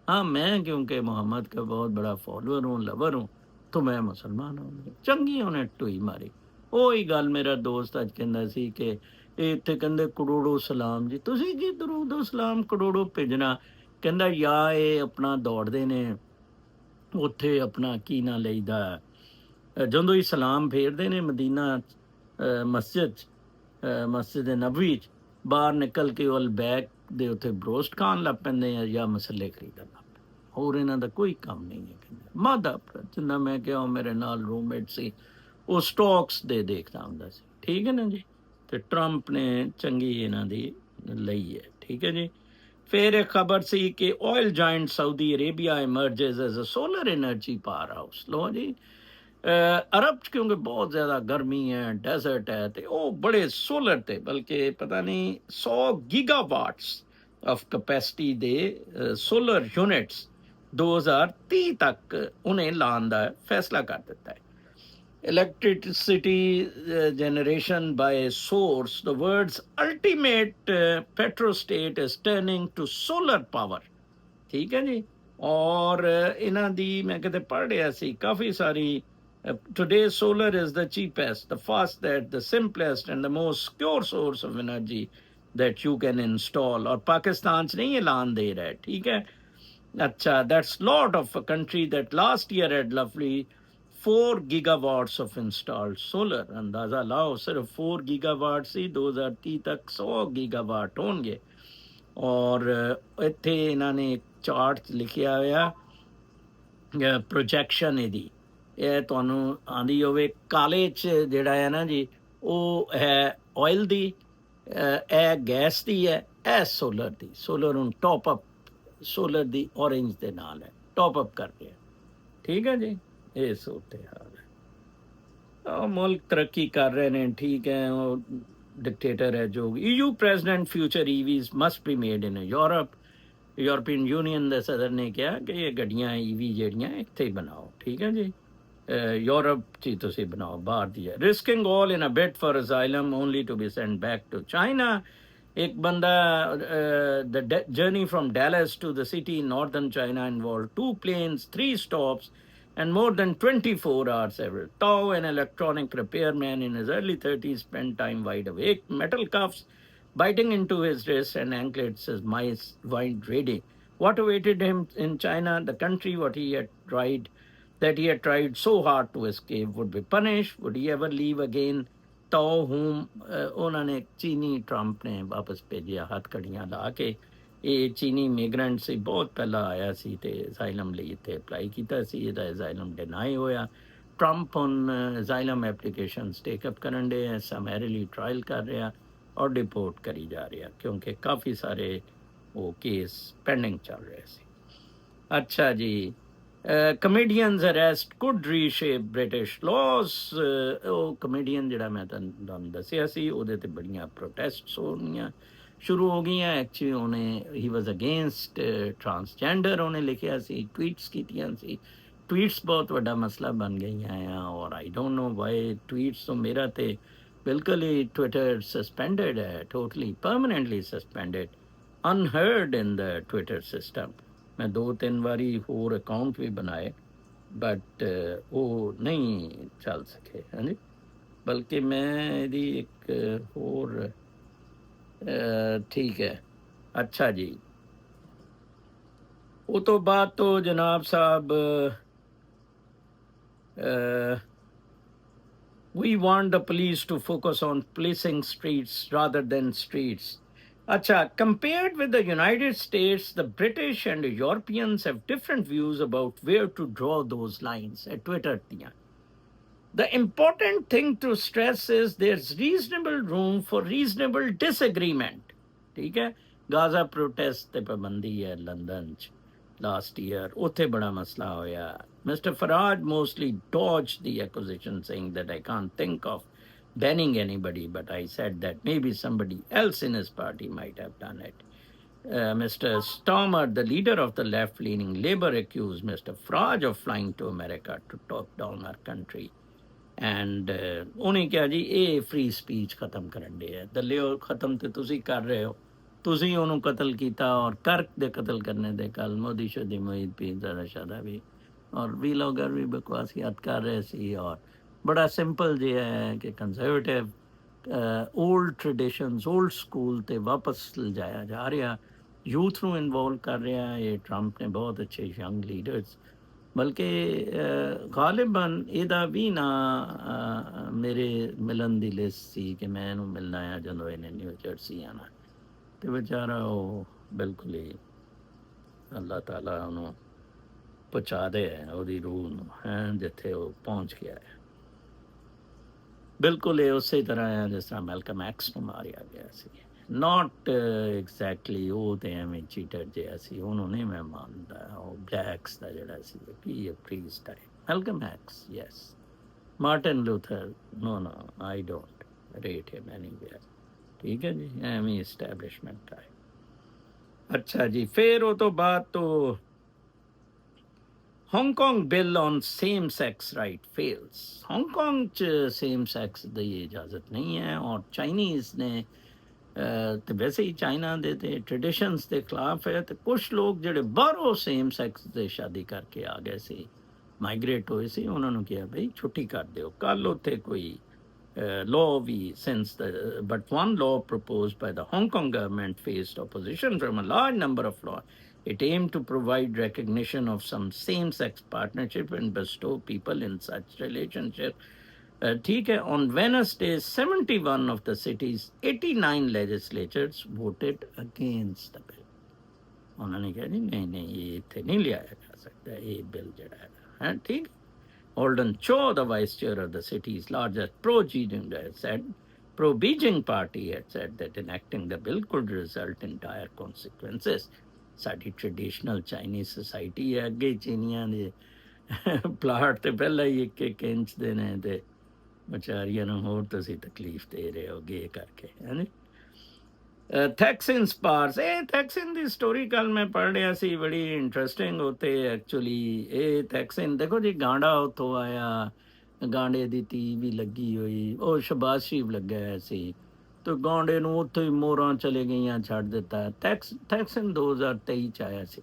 हाँ, मैं क्योंकि मोहम्मद का बहुत बड़ा फॉलोअर हूँ, लवर हूँ, तो मैं मुसलमान हूँ। चंगी उन्हें टूई मारी। ਉਹੀ ਗੱਲ ਮੇਰਾ ਦੋਸਤ ਅੱਜ ਕਹਿੰਦਾ ਸੀ ਕਿ ਇਹ ਇੱਥੇ ਕਹਿੰਦੇ ਕਰੋੜੋ ਸਲਾਮ ਜੀ, ਤੁਸੀਂ ਕੀ ਦਰੂਦੋ ਸਲਾਮ ਕਰੋੜੋ ਭੇਜਣਾ। ਕਹਿੰਦਾ ਯਾ ਇਹ ਆਪਣਾ ਦੌੜਦੇ ਨੇ ਉੱਥੇ ਆਪਣਾ ਕੀ ਨਾਂ ਲਈਦਾ, ਜਦੋਂ ਹੀ ਸਲਾਮ ਫੇਰਦੇ ਨੇ ਮਦੀਨਾ ਮਸਜਿਦ ਨਬਵੀ 'ਚ, ਬਾਹਰ ਨਿਕਲ ਕੇ ਉਹ ਬੈਗ ਦੇ ਉੱਤੇ ਬਰੋਸਟ ਖਾਣ ਲੱਗ ਪੈਂਦੇ ਆ ਜਾਂ ਮਸਲੇ ਖਰੀਦਣ ਲੱਗ ਪੈਂਦੇ। ਹੋਰ ਇਹਨਾਂ ਦਾ ਕੋਈ ਕੰਮ ਨਹੀਂ ਹੈ। ਕਹਿੰਦੇ ਮਾਦਾ ਜਿੰਨਾ ਮੈਂ ਕਿਹਾ ਮੇਰੇ ਨਾਲ ਰੂਮਮੇਟ ਸੀ, ਉਹ ਸਟਾਕਸ ਦੇ ਦੇਖਦਾ ਹੁੰਦਾ ਸੀ। ਠੀਕ ਹੈ ਨਾ ਜੀ। ਤੇ ਟਰੰਪ ਨੇ ਚੰਗੀ ਇਹਨਾਂ ਦੀ ਲਈ ਹੈ। ਠੀਕ ਹੈ ਜੀ। ਫਿਰ ਇੱਕ ਖਬਰ ਸੀ ਕਿ oil giant Saudi Arabia emerges as a solar energy powerhouse. ਲੋ ਜੀ, ਅਰਬ 'ਚ ਕਿਉਂਕਿ ਬਹੁਤ ਜ਼ਿਆਦਾ ਗਰਮੀ ਹੈ, ਡੈਜ਼ਰਟ ਹੈ, ਤੇ ਉਹ ਬੜੇ ਸੋਲਰ ਤੇ ਬਲਕਿ ਪਤਾ ਨਹੀਂ 100 ਗੀਗਾਵਾਟਸ ਆਫ ਕਪੈਸਿਟੀ ਦੇ ਸੋਲਰ ਯੂਨਿਟਸ 2030 ਤੱਕ ਉਹਨੇ ਲਾਉਣ ਦਾ ਫੈਸਲਾ ਕਰ ਦਿੱਤਾ ਹੈ। Electricity generation by source, the world's ultimate petrostate is turning to solar power. ठीक है जी। और ਇਹਨਾਂ ਦੀ ਮੈਂ ਕਿਤੇ ਪੜ੍ਹ ਰਿਹਾ ਸੀ ਕਾਫੀ ਸਾਰੀ। Today solar is the cheapest, the fastest, the simplest and the most secure source of energy that you can install. और पाकिस्तान 'ਚ नहीं ऐलान दे रहा है। ठीक है। अच्छा, that's lot of a country that last year had roughly 4 gigawatts of installed solar। अंदाज़ा लाओ, सिर्फ 4 गीगावाट से 2030 तक 100 गीगावाट होंगे। और इतने इन्होंने एक चार्ट लिखा हुआ ਪ੍ਰੋਜੈਕਸ਼ਨ ਇਹਦੀ ਇਹ ਤੁਹਾਨੂੰ ਆਉਂਦੀ ਹੋਵੇ। ਕਾਲੇ 'ਚ ਜਿਹੜਾ ਹੈ ਨਾ ਜੀ, ਉਹ ਹੈ ਆਇਲ ਦੀ, ਇਹ ਗੈਸ ਦੀ ਹੈ, ਇਹ ਸੋਲਰ ਦੀ। ਸੋਲਰ ਹੁਣ ਟੌਪ ਅਪ ਸੋਲਰ ਦੀ ਔਰੇਂਜ ਦੇ ਨਾਲ ਹੈ, ਟੌਪ ਅਪ ਕਰ ਰਿਹਾ। ਠੀਕ ਹੈ ਜੀ, ਇਹ ਸੂਰਤ ਹਾਲ ਹੈ। ਉਹ ਮੁਲਕ ਤਰੱਕੀ ਕਰ ਰਹੇ ਨੇ, ਠੀਕ ਹੈ। ਉਹ ਡਿਕਟੇਟਰ ਹੈ ਜੋ EU president, future EVs must B made in Europe. European union ਦੇ ਸਦਰ ਨੇ ਕਿਹਾ ਕਿ ਇਹ ਗੱਡੀਆਂ EV ਜਿਹੜੀਆਂ ਇੱਥੇ ਹੀ ਬਣਾਓ, ਠੀਕ ਹੈ ਜੀ, ਯੂਰਪ 'ਚ ਹੀ ਤੁਸੀਂ ਬਣਾਓ, ਬਾਹਰ ਦੀ ਹੈ। Risking all in a bid for asylum only to be sent back to China. ਇੱਕ ਬੰਦਾ, the journey from Dallas to the city in northern China involve 2 planes, 3 stops and more than 24 hours ever. Tao, an electronic repairman in his early 30s, spent time wide awake, metal cuffs biting into his wrists and anklets as mice wide ready. What awaited him in China, the country that he had tried so hard to escape, would be punished? Would he ever leave again? Tao, whom ਉਹਨਾਂ ਨੇ ਚੀਨੀ ਟਰੰਪ ਨੇ ਵਾਪਸ ਭੇਜਿਆ ਹੱਥਕੜੀਆਂ ਲਾ ਕੇ। ਇਹ ਚੀਨੀ ਇਮੀਗਰੈਂਟ ਸੀ, ਬਹੁਤ ਪਹਿਲਾਂ ਆਇਆ ਸੀ ਤੇ ਅਸਾਈਲਮ ਲਈ ਇੱਥੇ ਅਪਲਾਈ ਕੀਤਾ ਸੀ। ਇਹਦਾ ਅਸਾਈਲਮ ਡਿਨਾਈ ਹੋਇਆ। ਟਰੰਪ ਹੁਣ ਅਸਾਈਲਮ ਐਪਲੀਕੇਸ਼ਨ ਟੇਕਅਪ ਕਰਨ ਦੇ ਹੈ, ਸਮੈਰੀਲੀ ਟਰਾਇਲ ਕਰ ਰਿਹਾ ਔਰ ਡਿਪੋਰਟ ਕਰੀ ਜਾ ਰਿਹਾ, ਕਿਉਂਕਿ ਕਾਫੀ ਸਾਰੇ ਉਹ ਕੇਸ ਪੈਂਡਿੰਗ ਚੱਲ ਰਹੇ ਸੀ। ਅੱਛਾ ਜੀ, ਕਮੇਡੀਅਨਸ ਅਰੈਸਟ ਕੁਡ ਰੀਸ਼ੇਪ ਬ੍ਰਿਟਿਸ਼ ਲਾਜ਼। ਉਹ ਕਮੇਡੀਅਨ ਜਿਹੜਾ ਮੈਂ ਤੁਹਾਨੂੰ ਦੱਸਿਆ ਸੀ, ਉਹਦੇ 'ਤੇ ਬੜੀਆਂ ਪ੍ਰੋਟੈਸਟਸ ਹੋਣੀਆਂ ਸ਼ੁਰੂ ਹੋ ਗਈਆਂ। ਐਕਚੁਅਲੀ ਉਹਨੇ ਹੀ ਵਾਜ਼ ਅਗੇਂਸਟ ਟਰਾਂਸਜੈਂਡਰ, ਉਹਨੇ ਲਿਖਿਆ ਸੀ, ਟਵੀਟਸ ਕੀਤੀਆਂ ਸੀ। ਟਵੀਟਸ ਬਹੁਤ ਵੱਡਾ ਮਸਲਾ ਬਣ ਗਈਆਂ ਆ, ਔਰ I don't know why tweets ਤੋਂ ਮੇਰਾ ਤੇ ਬਿਲਕੁਲ ਹੀ ਟਵਿੱਟਰ ਸਸਪੈਂਡਡ ਹੈ, totally permanently suspended, unheard in the Twitter system. ਮੈਂ 2-3 ਵਾਰੀ ਹੋਰ ਅਕਾਊਂਟ ਵੀ ਬਣਾਏ, ਬਟ ਉਹ ਨਹੀਂ ਚੱਲ ਸਕੇ। ਹਾਂਜੀ, ਬਲਕਿ ਮੈਂ ਇਹਦੀ ਇੱਕ ਹੋਰ ਠੀਕ ਹੈ। ਅੱਛਾ ਜੀ, ਉਹ ਤੋਂ ਬਾਅਦ ਤੋਂ ਜਨਾਬ ਸਾਹਿਬ we want the police to focus on policing streets rather than streets. Acha, compared with the United States, the British and the Europeans have different views about where to draw those lines at Twitter. The important thing to stress is there's reasonable room for reasonable disagreement. ठीक है, गाजा प्रोटेस्ट ते पाबंदी है लंदन च last year, ਉੱਥੇ ਬੜਾ ਮਸਲਾ ਹੋਇਆ। Mr. Farage mostly dodged the accusation, saying that I can't think of banning anybody, but I said that maybe somebody else in his party might have done it. Mr. Stormer, the leader of the left-leaning Labour, accused Mr. Farage of flying to America to talk down our country. And ਉਹਨੇ ਕਿਹਾ ਜੀ ਇਹ ਫ੍ਰੀ ਸਪੀਚ ਖਤਮ ਕਰਨ ਦੇ ਹੈ। ਦੱਲਿਓ ਖਤਮ ਤੇ ਤੁਸੀਂ ਕਰ ਰਹੇ ਹੋ, ਤੁਸੀਂ ਉਹਨੂੰ ਕਤਲ ਕੀਤਾ, ਔਰ ਕਰਕ ਦੇ ਕਤਲ ਕਰਨੇ ਦੇ ਕੱਲ ਮੋਦੀ ਸ਼ੋਦੀ ਮੋਹਿਤ ਪੀਰ ਜ਼ਾਦਾ ਸ਼ਾਦਾ ਵੀ ਔਰ ਵੀ ਲੋਗਰ ਵੀ ਬਕਵਾਸੀਅਤ ਕਰ ਰਹੇ ਸੀ। ਔਰ ਬੜਾ ਸਿੰਪਲ ਜਿਹਾ ਹੈ ਕਿ conservative old traditions, old school 'ਤੇ ਵਾਪਸ ਲਿਜਾਇਆ ਜਾ ਰਿਹਾ, ਯੂਥ ਨੂੰ ਇਨਵੋਲਵ ਕਰ ਰਿਹਾ। ਇਹ ਟਰੰਪ ਨੇ ਬਹੁਤ ਅੱਛੇ ਯੰਗ ਲੀਡਰਸ, ਬਲਕਿ ਗਾਲਿਬਨ ਇਹਦਾ ਵੀ ਨਾ ਮੇਰੇ ਮਿਲਣ ਦੀ ਲਿਸਟ ਸੀ ਕਿ ਮੈਂ ਇਹਨੂੰ ਮਿਲਣਾ ਆ ਜਦੋਂ ਇਹਨੇ ਨਿਊ ਜਰਸੀ ਆਉਣਾ, ਅਤੇ ਵਿਚਾਰਾ ਉਹ ਬਿਲਕੁਲ ਹੀ ਅੱਲਾਹ ਤਾਲਾ ਉਹਨੂੰ ਪਹੁੰਚਾ ਦੇ ਉਹਦੀ ਰੂਹ ਨੂੰ ਹੈ ਜਿੱਥੇ ਉਹ ਪਹੁੰਚ ਗਿਆ ਹੈ। ਬਿਲਕੁਲ ਇਹ ਉਸੇ ਤਰ੍ਹਾਂ ਆ ਜਿਸ ਤਰ੍ਹਾਂ ਮੈਲਕਮ ਐਕਸ ਨੂੰ ਮਾਰਿਆ ਗਿਆ ਸੀ। ਨਾਟ ਐਗਜ਼ੈਕਟਲੀ ਉਹ ਤਾਂ ਐਵੇਂ ਚੀਟਰ ਜਿਹਾ ਸੀ, ਉਹਨੂੰ ਨਹੀਂ ਮੈਂ ਮੰਨਦਾ। ਉਹ ਬਲੈਕਸ ਦਾ ਜਿਹੜਾ ਸੀ ਕੀ ਪ੍ਰੀਸਟ ਹੈ, Malcolm X, yes. Martin Luther, no no, I don't rate him anywhere. ਠੀਕ ਹੈ ਜੀ, ਐਵੇਂ ਇਸਟੈਬਲਿਸ਼ਮੈਂਟ ਹੈ। ਅੱਛਾ ਜੀ, ਫਿਰ ਉਹ ਤੋਂ ਬਾਅਦ ਤੋਂ Hong Kong bill on same sex right fails. Hong Kong 'ਚ ਸੇਮ ਸੈਕਸ ਦੀ ਇਜਾਜ਼ਤ ਨਹੀਂ ਹੈ, ਔਰ ਚਾਈਨੀਜ਼ ਨੇ ਤੇ ਵੈਸੇ ਹੀ ਚਾਈਨਾ ਦੇ ਤੇ ਟ੍ਰੈਡੀਸ਼ਨਸ ਦੇ ਖਿਲਾਫ ਹੈ। ਅਤੇ ਕੁਛ ਲੋਕ ਜਿਹੜੇ ਬਾਹਰੋਂ ਸੇਮ ਸੈਕਸ ਦੇ ਸ਼ਾਦੀ ਕਰਕੇ ਆ ਗਏ ਸੀ, ਮਾਈਗਰੇਟ ਹੋਏ ਸੀ, ਉਹਨਾਂ ਨੂੰ ਕਿਹਾ ਬਈ ਛੁੱਟੀ ਕਰ ਦਿਓ। ਕੱਲ੍ਹ ਉੱਥੇ ਕੋਈ law we since the but one law proposed by the Hong Kong government faced opposition from a large number of law. It aimed to provide recognition of some same-sex partnership and bestow people in such relationship. ठीक है, on Wednesday 71 of the city's 89 legislatures voted against the bill. ਉਹਨਾਂ ਨੇ ਕਿਹਾ ਜੀ ਨਹੀਂ ਨਹੀਂ ਇਹ ਇੱਥੇ ਨਹੀਂ ਲਿਆਇਆ ਜਾ ਸਕਦਾ ਇਹ ਬਿੱਲ ਜਿਹੜਾ ਹੈਗਾ ਹੈ ਠੀਕ। Holden Cho, the vice chair of the city's largest pro-Beijing party, had said that enacting the bill could result in dire consequences. ਸਾਡੀ traditional Chinese society ਹੈ ਅੱਗੇ ਚੀਨੀਆਂ ਦੇ ਪਲਾਟ ਤੇ ਪਹਿਲਾਂ ਹੀ 1-1 ਇੰਚ ਦੇ ਨੇ ਤੇ ਵਿਚਾਰੀਆਂ ਨੂੰ ਹੋਰ ਤੁਸੀਂ ਤਕਲੀਫ ਦੇ ਰਹੇ ਹੋਗੇ ਕਰਕੇ ਹੈ ਨੀ। ਥੈਕਸਿਨ ਸਪਾਰਸ ਇਹ ਥੈਕਸਿਨ ਦੀ ਸਟੋਰੀ ਕੱਲ ਮੈਂ ਪੜ੍ਹ ਰਿਹਾ ਸੀ ਬੜੀ ਇੰਟਰਸਟਿੰਗ ਉੱਥੇ ਐਕਚੁਅਲੀ ਇਹ ਥੈਕਸਿਨ ਦੇਖੋ ਜੀ ਗਾਂਡਾ ਉੱਥੋਂ ਆਇਆ ਗਾਂਡੇ ਦੀ ਤੀ ਵੀ ਲੱਗੀ ਹੋਈ ਉਹ ਸ਼ਬਾਜ਼ ਸ਼ਰੀਫ ਲੱਗਿਆ ਹੋਇਆ ਸੀ ਤੇ ਗਾਂਡੇ ਨੂੰ ਉੱਥੇ ਹੀ ਮੋਹਰਾਂ ਚਲੇ ਗਈਆਂ ਛੱਡ ਦਿੱਤਾ। ਥੈਕਸਿਨ 2023 ਚ ਆਇਆ ਸੀ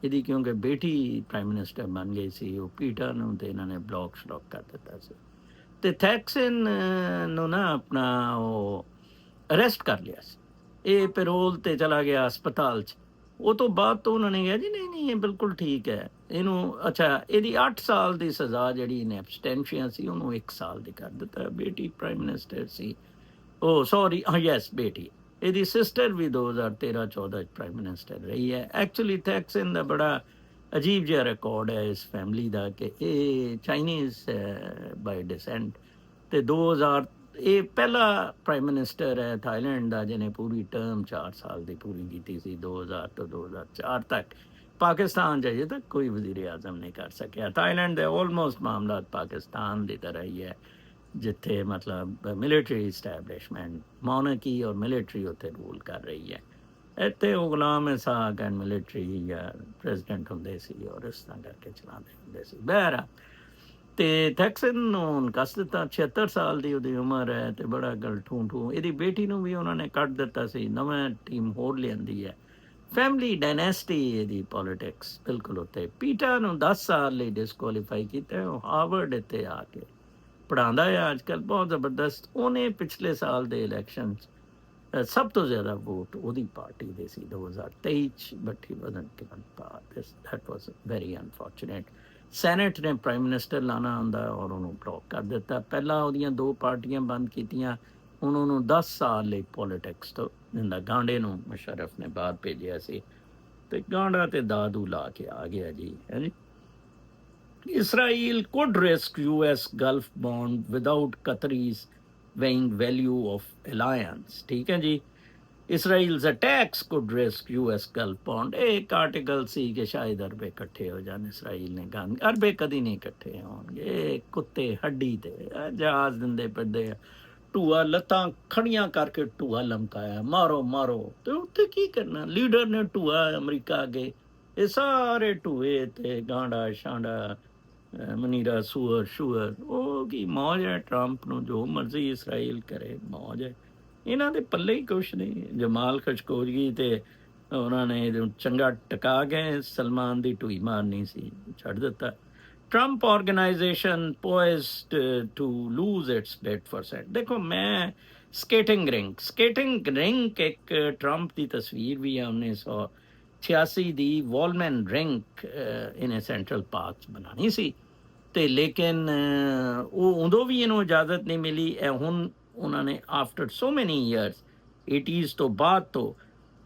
ਇਹਦੀ ਕਿਉਂਕਿ ਬੇਟੀ ਪ੍ਰਾਈਮ ਮਿਨਿਸਟਰ ਬਣ ਗਈ ਸੀ ਉਹ ਪੀਟਰ ਨੂੰ ਤੇ ਇਹਨਾਂ ਨੇ ਬਲੌਕ ਸ਼ਲੌਕ ਕਰ ਦਿੱਤਾ ਸੀ ਤੇ ਥੈਕਸਿਨ ਨੂੰ ਨਾ ਆਪਣਾ ਉਹ ਅਰੈਸਟ ਕਰ ਲਿਆ ਸੀ ਇਹ ਪੈਰੋਲ ਤੇ ਚਲਾ ਗਿਆ ਹਸਪਤਾਲ 'ਚ ਉਹ ਤੋਂ ਬਾਅਦ ਤੋਂ ਉਹਨਾਂ ਨੇ ਕਿਹਾ ਜੀ ਨਹੀਂ ਨਹੀਂ ਇਹ ਬਿਲਕੁਲ ਠੀਕ ਹੈ ਇਹਨੂੰ ਅੱਛਾ ਇਹਦੀ 8 ਸਾਲ ਦੀ ਸਜ਼ਾ ਜਿਹੜੀ ਨੇ ਐਬਸਟੈਂਸ਼ੀਆ ਸੀ ਉਹਨੂੰ 1 ਸਾਲ ਦੀ ਕਰ ਦਿੱਤਾ। ਬੇਟੀ ਪ੍ਰਾਈਮ ਮਿਨਿਸਟਰ ਸੀ ਉਹ ਸੌਰੀ ਹਾਂ ਯੈਸ ਬੇਟੀ ਇਹਦੀ ਸਿਸਟਰ ਵੀ 2013-14 'ਚ ਪ੍ਰਾਈਮ ਮਿਨਿਸਟਰ ਰਹੀ ਹੈ। ਐਕਚੁਅਲੀ ਥੈਕਸਿਨ ਦਾ ਬੜਾ ਅਜੀਬ ਜਿਹਾ ਰਿਕਾਰਡ ਹੈ ਇਸ ਫੈਮਿਲੀ ਦਾ ਕਿ ਇਹ ਚਾਈਨੀਜ਼ ਬਾਈ ਡਿਸੈਂਟ ਤੇ 2000 ਇਹ ਪਹਿਲਾ ਪ੍ਰਾਈਮ ਮਿਨਿਸਟਰ ਹੈ ਥਾਈਲੈਂਡ ਦਾ ਜਿਹਨੇ ਪੂਰੀ ਟਰਮ 4 ਸਾਲ ਦੀ ਪੂਰੀ ਕੀਤੀ ਸੀ 2000 ਤੋਂ 2004 ਤੱਕ। ਪਾਕਿਸਤਾਨ 'ਚ ਅਜੇ ਤੱਕ ਕੋਈ ਵਜ਼ੀਰ ਆਜ਼ਮ ਨਹੀਂ ਕਰ ਸਕਿਆ। ਥਾਈਲੈਂਡ ਦੇ ਆਲਮੋਸਟ ਮਾਮਲਾ ਪਾਕਿਸਤਾਨ ਦੀ ਤਰ੍ਹਾਂ ਹੀ ਹੈ ਜਿੱਥੇ ਮਤਲਬ ਮਿਲਟਰੀ ਇਸਟੈਬਲਿਸ਼ਮੈਂਟ ਮੋਨਰਕੀ ਔਰ ਮਿਲਟਰੀ ਉੱਥੇ ਰੂਲ ਕਰ ਰਹੀ ਹੈ। ਇੱਥੇ ਉਹ ਗੁਲਾਮ ਸਾਕ ਐਂਡ ਮਿਲਟਰੀ ਜਾਂ ਪ੍ਰੈਜ਼ੀਡੈਂਟ ਹੁੰਦੇ ਸੀ ਔਰ ਇਸ ਤਰ੍ਹਾਂ ਕਰਕੇ ਚਲਾਉਂਦੇ ਹੁੰਦੇ ਸੀ। ਬਹਿਰਾ ਤੇ ਥੈਕਸਿਨ ਨੂੰ ਕੱਸ ਦਿੱਤਾ 76 ਸਾਲ ਦੀ ਉਹਦੀ ਉਮਰ ਹੈ ਤੇ ਬੜਾ ਗਲ ਠੂ ਠੂ ਇਹਦੀ ਬੇਟੀ ਨੂੰ ਵੀ ਉਹਨਾਂ ਨੇ ਕੱਢ ਦਿੱਤਾ ਸੀ ਨਵਾਂ ਟੀਮ ਹੋਰ ਲਿਆਂਦੀ ਹੈ। ਫੈਮਿਲੀ ਡਾਇਨੈਸਟੀ ਇਹਦੀ ਪੋਲੀਟਿਕਸ ਬਿਲਕੁਲ ਉੱਤੇ ਪੀਟਰ ਨੂੰ 10 ਸਾਲ ਲਈ ਡਿਸਕੁਆਲੀਫਾਈ ਕੀਤਾ ਉਹ ਹਾਰਵਰਡ ਇੱਥੇ ਆ ਕੇ ਪੜ੍ਹਾਉਂਦਾ ਹੈ ਅੱਜ ਕੱਲ੍ਹ ਬਹੁਤ ਜ਼ਬਰਦਸਤ। ਉਹਨੇ ਪਿਛਲੇ ਸਾਲ ਦੇ ਇਲੈਕਸ਼ਨ 'ਚ ਸਭ ਤੋਂ ਜ਼ਿਆਦਾ ਵੋਟ ਉਹਦੀ ਪਾਰਟੀ ਦੇ ਸੀ 2023 'ਚ but he wasn't given part that was very unfortunate. Senate ਨੇ ਪ੍ਰਾਈਮ ਮਿਨਿਸਟਰ ਲਾਣਾ ਹੁੰਦਾ ਔਰ ਉਹਨੂੰ ਬਲੌਕ ਕਰ ਦਿੱਤਾ। ਪਹਿਲਾਂ ਉਹਦੀਆਂ 2 ਪਾਰਟੀਆਂ ਬੰਦ ਕੀਤੀਆਂ ਹੁਣ ਉਹਨੂੰ 10 ਸਾਲ ਲਈ ਪੋਲੀਟਿਕਸ ਤੋਂ ਜਿੰਦਾ ਗਾਂਡੇ ਨੂੰ ਮੁਸ਼ਰਫ ਨੇ ਬਾਹਰ ਭੇਜਿਆ ਸੀ ਤੇ ਗਾਂਡਾ ਤੇ ਦਾਦੂ ਲਾ ਕੇ ਆ ਗਿਆ ਜੀ ਹੈ ਜੀ। Israel could risk US Gulf bond without Qataris weighing value of alliance ਠੀਕ ਹੈ ਜੀ। Israel's attacks could risk US Gulf bond ਇੱਕ ਆਰਟੀਕਲ ਸੀ ਕਿ ਸ਼ਾਇਦ ਅਰਬੇ ਇਕੱਠੇ ਹੋ ਜਾਣ ਇਸਰਾਈਲ ਨੇ ਗਨ ਅਰਬੇ ਕਦੀ ਨਹੀਂ ਇਕੱਠੇ ਹੋਣਗੇ ਇਹ ਕੁੱਤੇ ਹੱਡੀ ਤੇ ਜਹਾਜ਼ ਦਿੰਦੇ ਪਏ ਟੂਆ ਲੱਤਾਂ ਖੜੀਆਂ ਕਰਕੇ ਟੂਆ ਲਮਕਾਇਆ ਮਾਰੋ ਮਾਰੋ ਤੇ ਉੱਥੇ ਕੀ ਕਰਨਾ ਲੀਡਰ ਨੇ ਟੂਆ ਅਮਰੀਕਾ ਅੱਗੇ ਇਹ ਸਾਰੇ ਟੂਏ ਤੇ ਗਾਂਡਾ ਸ਼ਾਂਡਾ ਮਨੀਰਾ ਸੂਅਰ ਸ਼ੂਅਰ ਉਹ ਕੀ ਮੌਜ ਹੈ ਟਰੰਪ ਨੂੰ ਜੋ ਮਰਜ਼ੀ ਇਸਰਾਈਲ ਕਰੇ ਮੌਜ ਹੈ ਇਹਨਾਂ ਦੇ ਪੱਲੇ ਹੀ ਕੁਛ ਨਹੀਂ। ਜਮਾਲ ਖਸ਼ਕੋਗੀ ਤੇ ਉਹਨਾਂ ਨੇ ਚੰਗਾ ਟਿਕਾ ਗਏ ਸਲਮਾਨ ਦੀ ਢੂਈ ਮਾਰਨੀ ਸੀ ਛੱਡ ਦਿੱਤਾ। Trump Organization poised to lose its bid for ਸੈਟ ਦੇਖੋ ਮੈਂ ਸਕੇਟਿੰਗ ਰਿੰਕ ਇੱਕ ਟਰੰਪ ਦੀ ਤਸਵੀਰ ਵੀ ਹੈ 1986 ਦੀ ਵਾਲਮੈਨ ਰਿੰਕ ਇਹਨੇ ਸੈਂਟਰਲ ਪਾਰਕ 'ਚ ਬਣਾਉਣੀ ਸੀ ਤੇ ਲੇਕਿਨ ਉਹ ਉਦੋਂ ਵੀ ਇਹਨੂੰ ਇਜਾਜ਼ਤ ਨਹੀਂ ਮਿਲੀ। ਹੁਣ ਉਹਨਾਂ ਨੇ ਆਫਟਰ ਸੋ ਮੈਨੀ ਈਅਰਸ 80s ਤੋਂ ਬਾਅਦ ਤੋਂ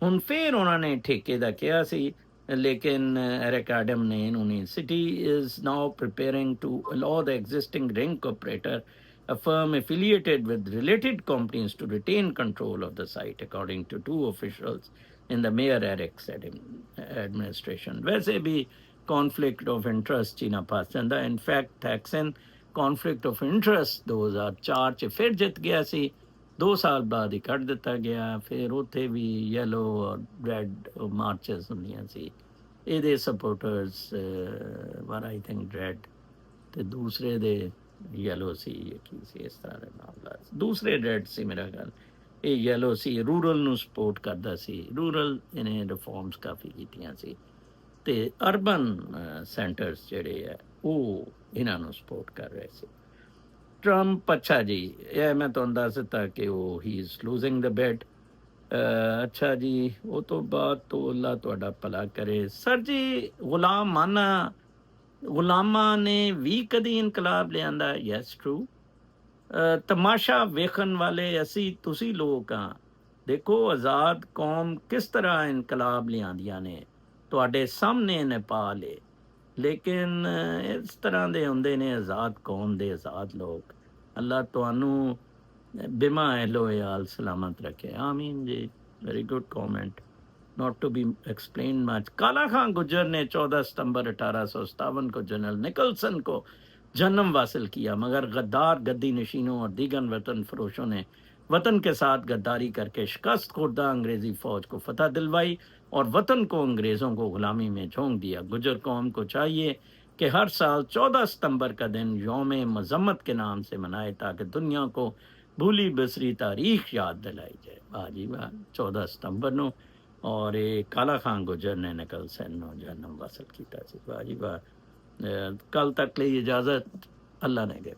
ਹੁਣ ਫਿਰ ਉਹਨਾਂ ਨੇ ਠੇਕੇ ਦਾ ਕਿਹਾ ਸੀ ਲੇਕਿਨ ਐਰਿਕ ਐਡਮ ਨੇ ਇਹਨੂੰ ਨਹੀਂ। City is now preparing to allow the existing rink operator a firm affiliated with related companies to retain control of the site according to 2 officials in the Mayor Eric's administration। वैसे भी conflict of interest चीना पास ਜਾਂਦਾ। in fact थैक्सन conflict of interest 2004 ਚ ਫਿਰ ਜਿੱਤ ਗਿਆ ਸੀ 2 ਸਾਲ ਬਾਅਦ ਹੀ ਕੱਢ ਦਿੱਤਾ ਗਿਆ। ਫਿਰ ਉੱਥੇ ਵੀ ਯੈਲੋ ਔਰ ਰੈਡ ਮਾਰਚਸ ਹੁੰਦੀਆਂ ਸੀ ਇਹਦੇ ਸਪੋਰਟਰਸ ਵਰ ਆਈ ਥਿੰਕ ਰੈਡ ਤੇ ਦੂਸਰੇ ਦੇ ਯੈਲੋ ਸੀ ਕੀ ਸੀ ਇਸ ਤਰ੍ਹਾਂ ਦੇ ਮਾਮਲਾ ਦੂਸਰੇ ਰੈਡ ਸੀ ਮੇਰਾ ਖਿਆਲ ਇਹ ਯੈਲੋ ਸੀ ਰੂਰਲ ਨੂੰ ਸਪੋਰਟ ਕਰਦਾ ਸੀ ਰੂਰਲ ਇਹਨੇ ਰਿਫਾਰਮਸ ਕਾਫੀ ਕੀਤੀਆਂ ਸੀ ਤੇ ਅਰਬਨ ਸੈਂਟਰਸ ਜਿਹੜੇ ਹੈ ਉਹ ਇਹਨਾਂ ਨੂੰ ਸਪੋਰਟ ਕਰ ਰਹੇ ਸੀ। ਟਰੰਪ ਅੱਛਾ ਜੀ ਇਹ ਮੈਂ ਤੁਹਾਨੂੰ ਦੱਸ ਦਿੱਤਾ ਕਿ ਉਹ ਹੀ ਇਜ਼ ਲੂਜ਼ਿੰਗ ਦ ਬੈਟ। ਅੱਛਾ ਜੀ ਉਹ ਤੋਂ ਬਾਅਦ ਤੋਂ ਅੱਲਾ ਤੁਹਾਡਾ ਭਲਾ ਕਰੇ। ਸਰ ਜੀ ਗੁਲਾਮਾਂ ਨੇ ਵੀ ਕਦੀ ਇਨਕਲਾਬ ਲਿਆਂਦਾ ਯੈਸ ਟਰੂ। ਤਮਾਸ਼ਾ ਵੇਖਣ ਵਾਲੇ ਅਸੀਂ ਤੁਸੀਂ ਲੋਕ ਹਾਂ ਦੇਖੋ ਆਜ਼ਾਦ ਕੌਮ ਕਿਸ ਤਰ੍ਹਾਂ ਇਨਕਲਾਬ ਲਿਆਂਦੀਆਂ ਨੇ ਤੁਹਾਡੇ ਸਾਹਮਣੇ ਨੇ ਪਾ ਲਏ। ਲੇਕਿਨ ਇਸ ਤਰ੍ਹਾਂ ਦੇ ਹੁੰਦੇ ਨੇ ਆਜ਼ਾਦ ਕੌਮ ਦੇ ਆਜ਼ਾਦ ਲੋਕ। ਅੱਲਾ ਤੁਹਾਨੂੰ ਬਿਮਾ ਐਲੋ ਆਲ ਸਲਾਮਤ ਰੱਖੇ, ਆमीन जी। Very good comment, not to be explain much. Kala Khan गुजर ने 14 सितंबर 1857 को जनरल निकलसन को जन्म हासिल किया, मगर गद्दार गद्दी नशीनों और दीगर वतन फरोशों ने वतन के साथ गद्दारी करके शिकस्त खुर्दा अंग्रेजी फौज को फतह दिलवाई और वतन को अंग्रेज़ों को गुलामी में झोंक दिया। गुजर कौम को चाहिए कि हर साल 14 सितंबर का दिन यौम मजम्मत के नाम से मनाए, ताकि दुनिया को भूली बिसरी तारीख याद दिलाई जाए। वाह जी वाह, 14 सितंबर ਨੂੰ ਔਰ ਇਹ ਕਾਲਾ ਖਾਨ ਗੁਜਰ ਨੇ ਨਿਕਲਸਨ ਨੂੰ ਜਨਮ ਹਾਸਲ ਕੀਤਾ ਸੀ। ਵਾਹ ਜੀ ਵਾਹ। ਕੱਲ ਤੱਕ ਲਈ ਇਜਾਜ਼ਤ, ਅੱਲਾ ਨੇ ਦੇ।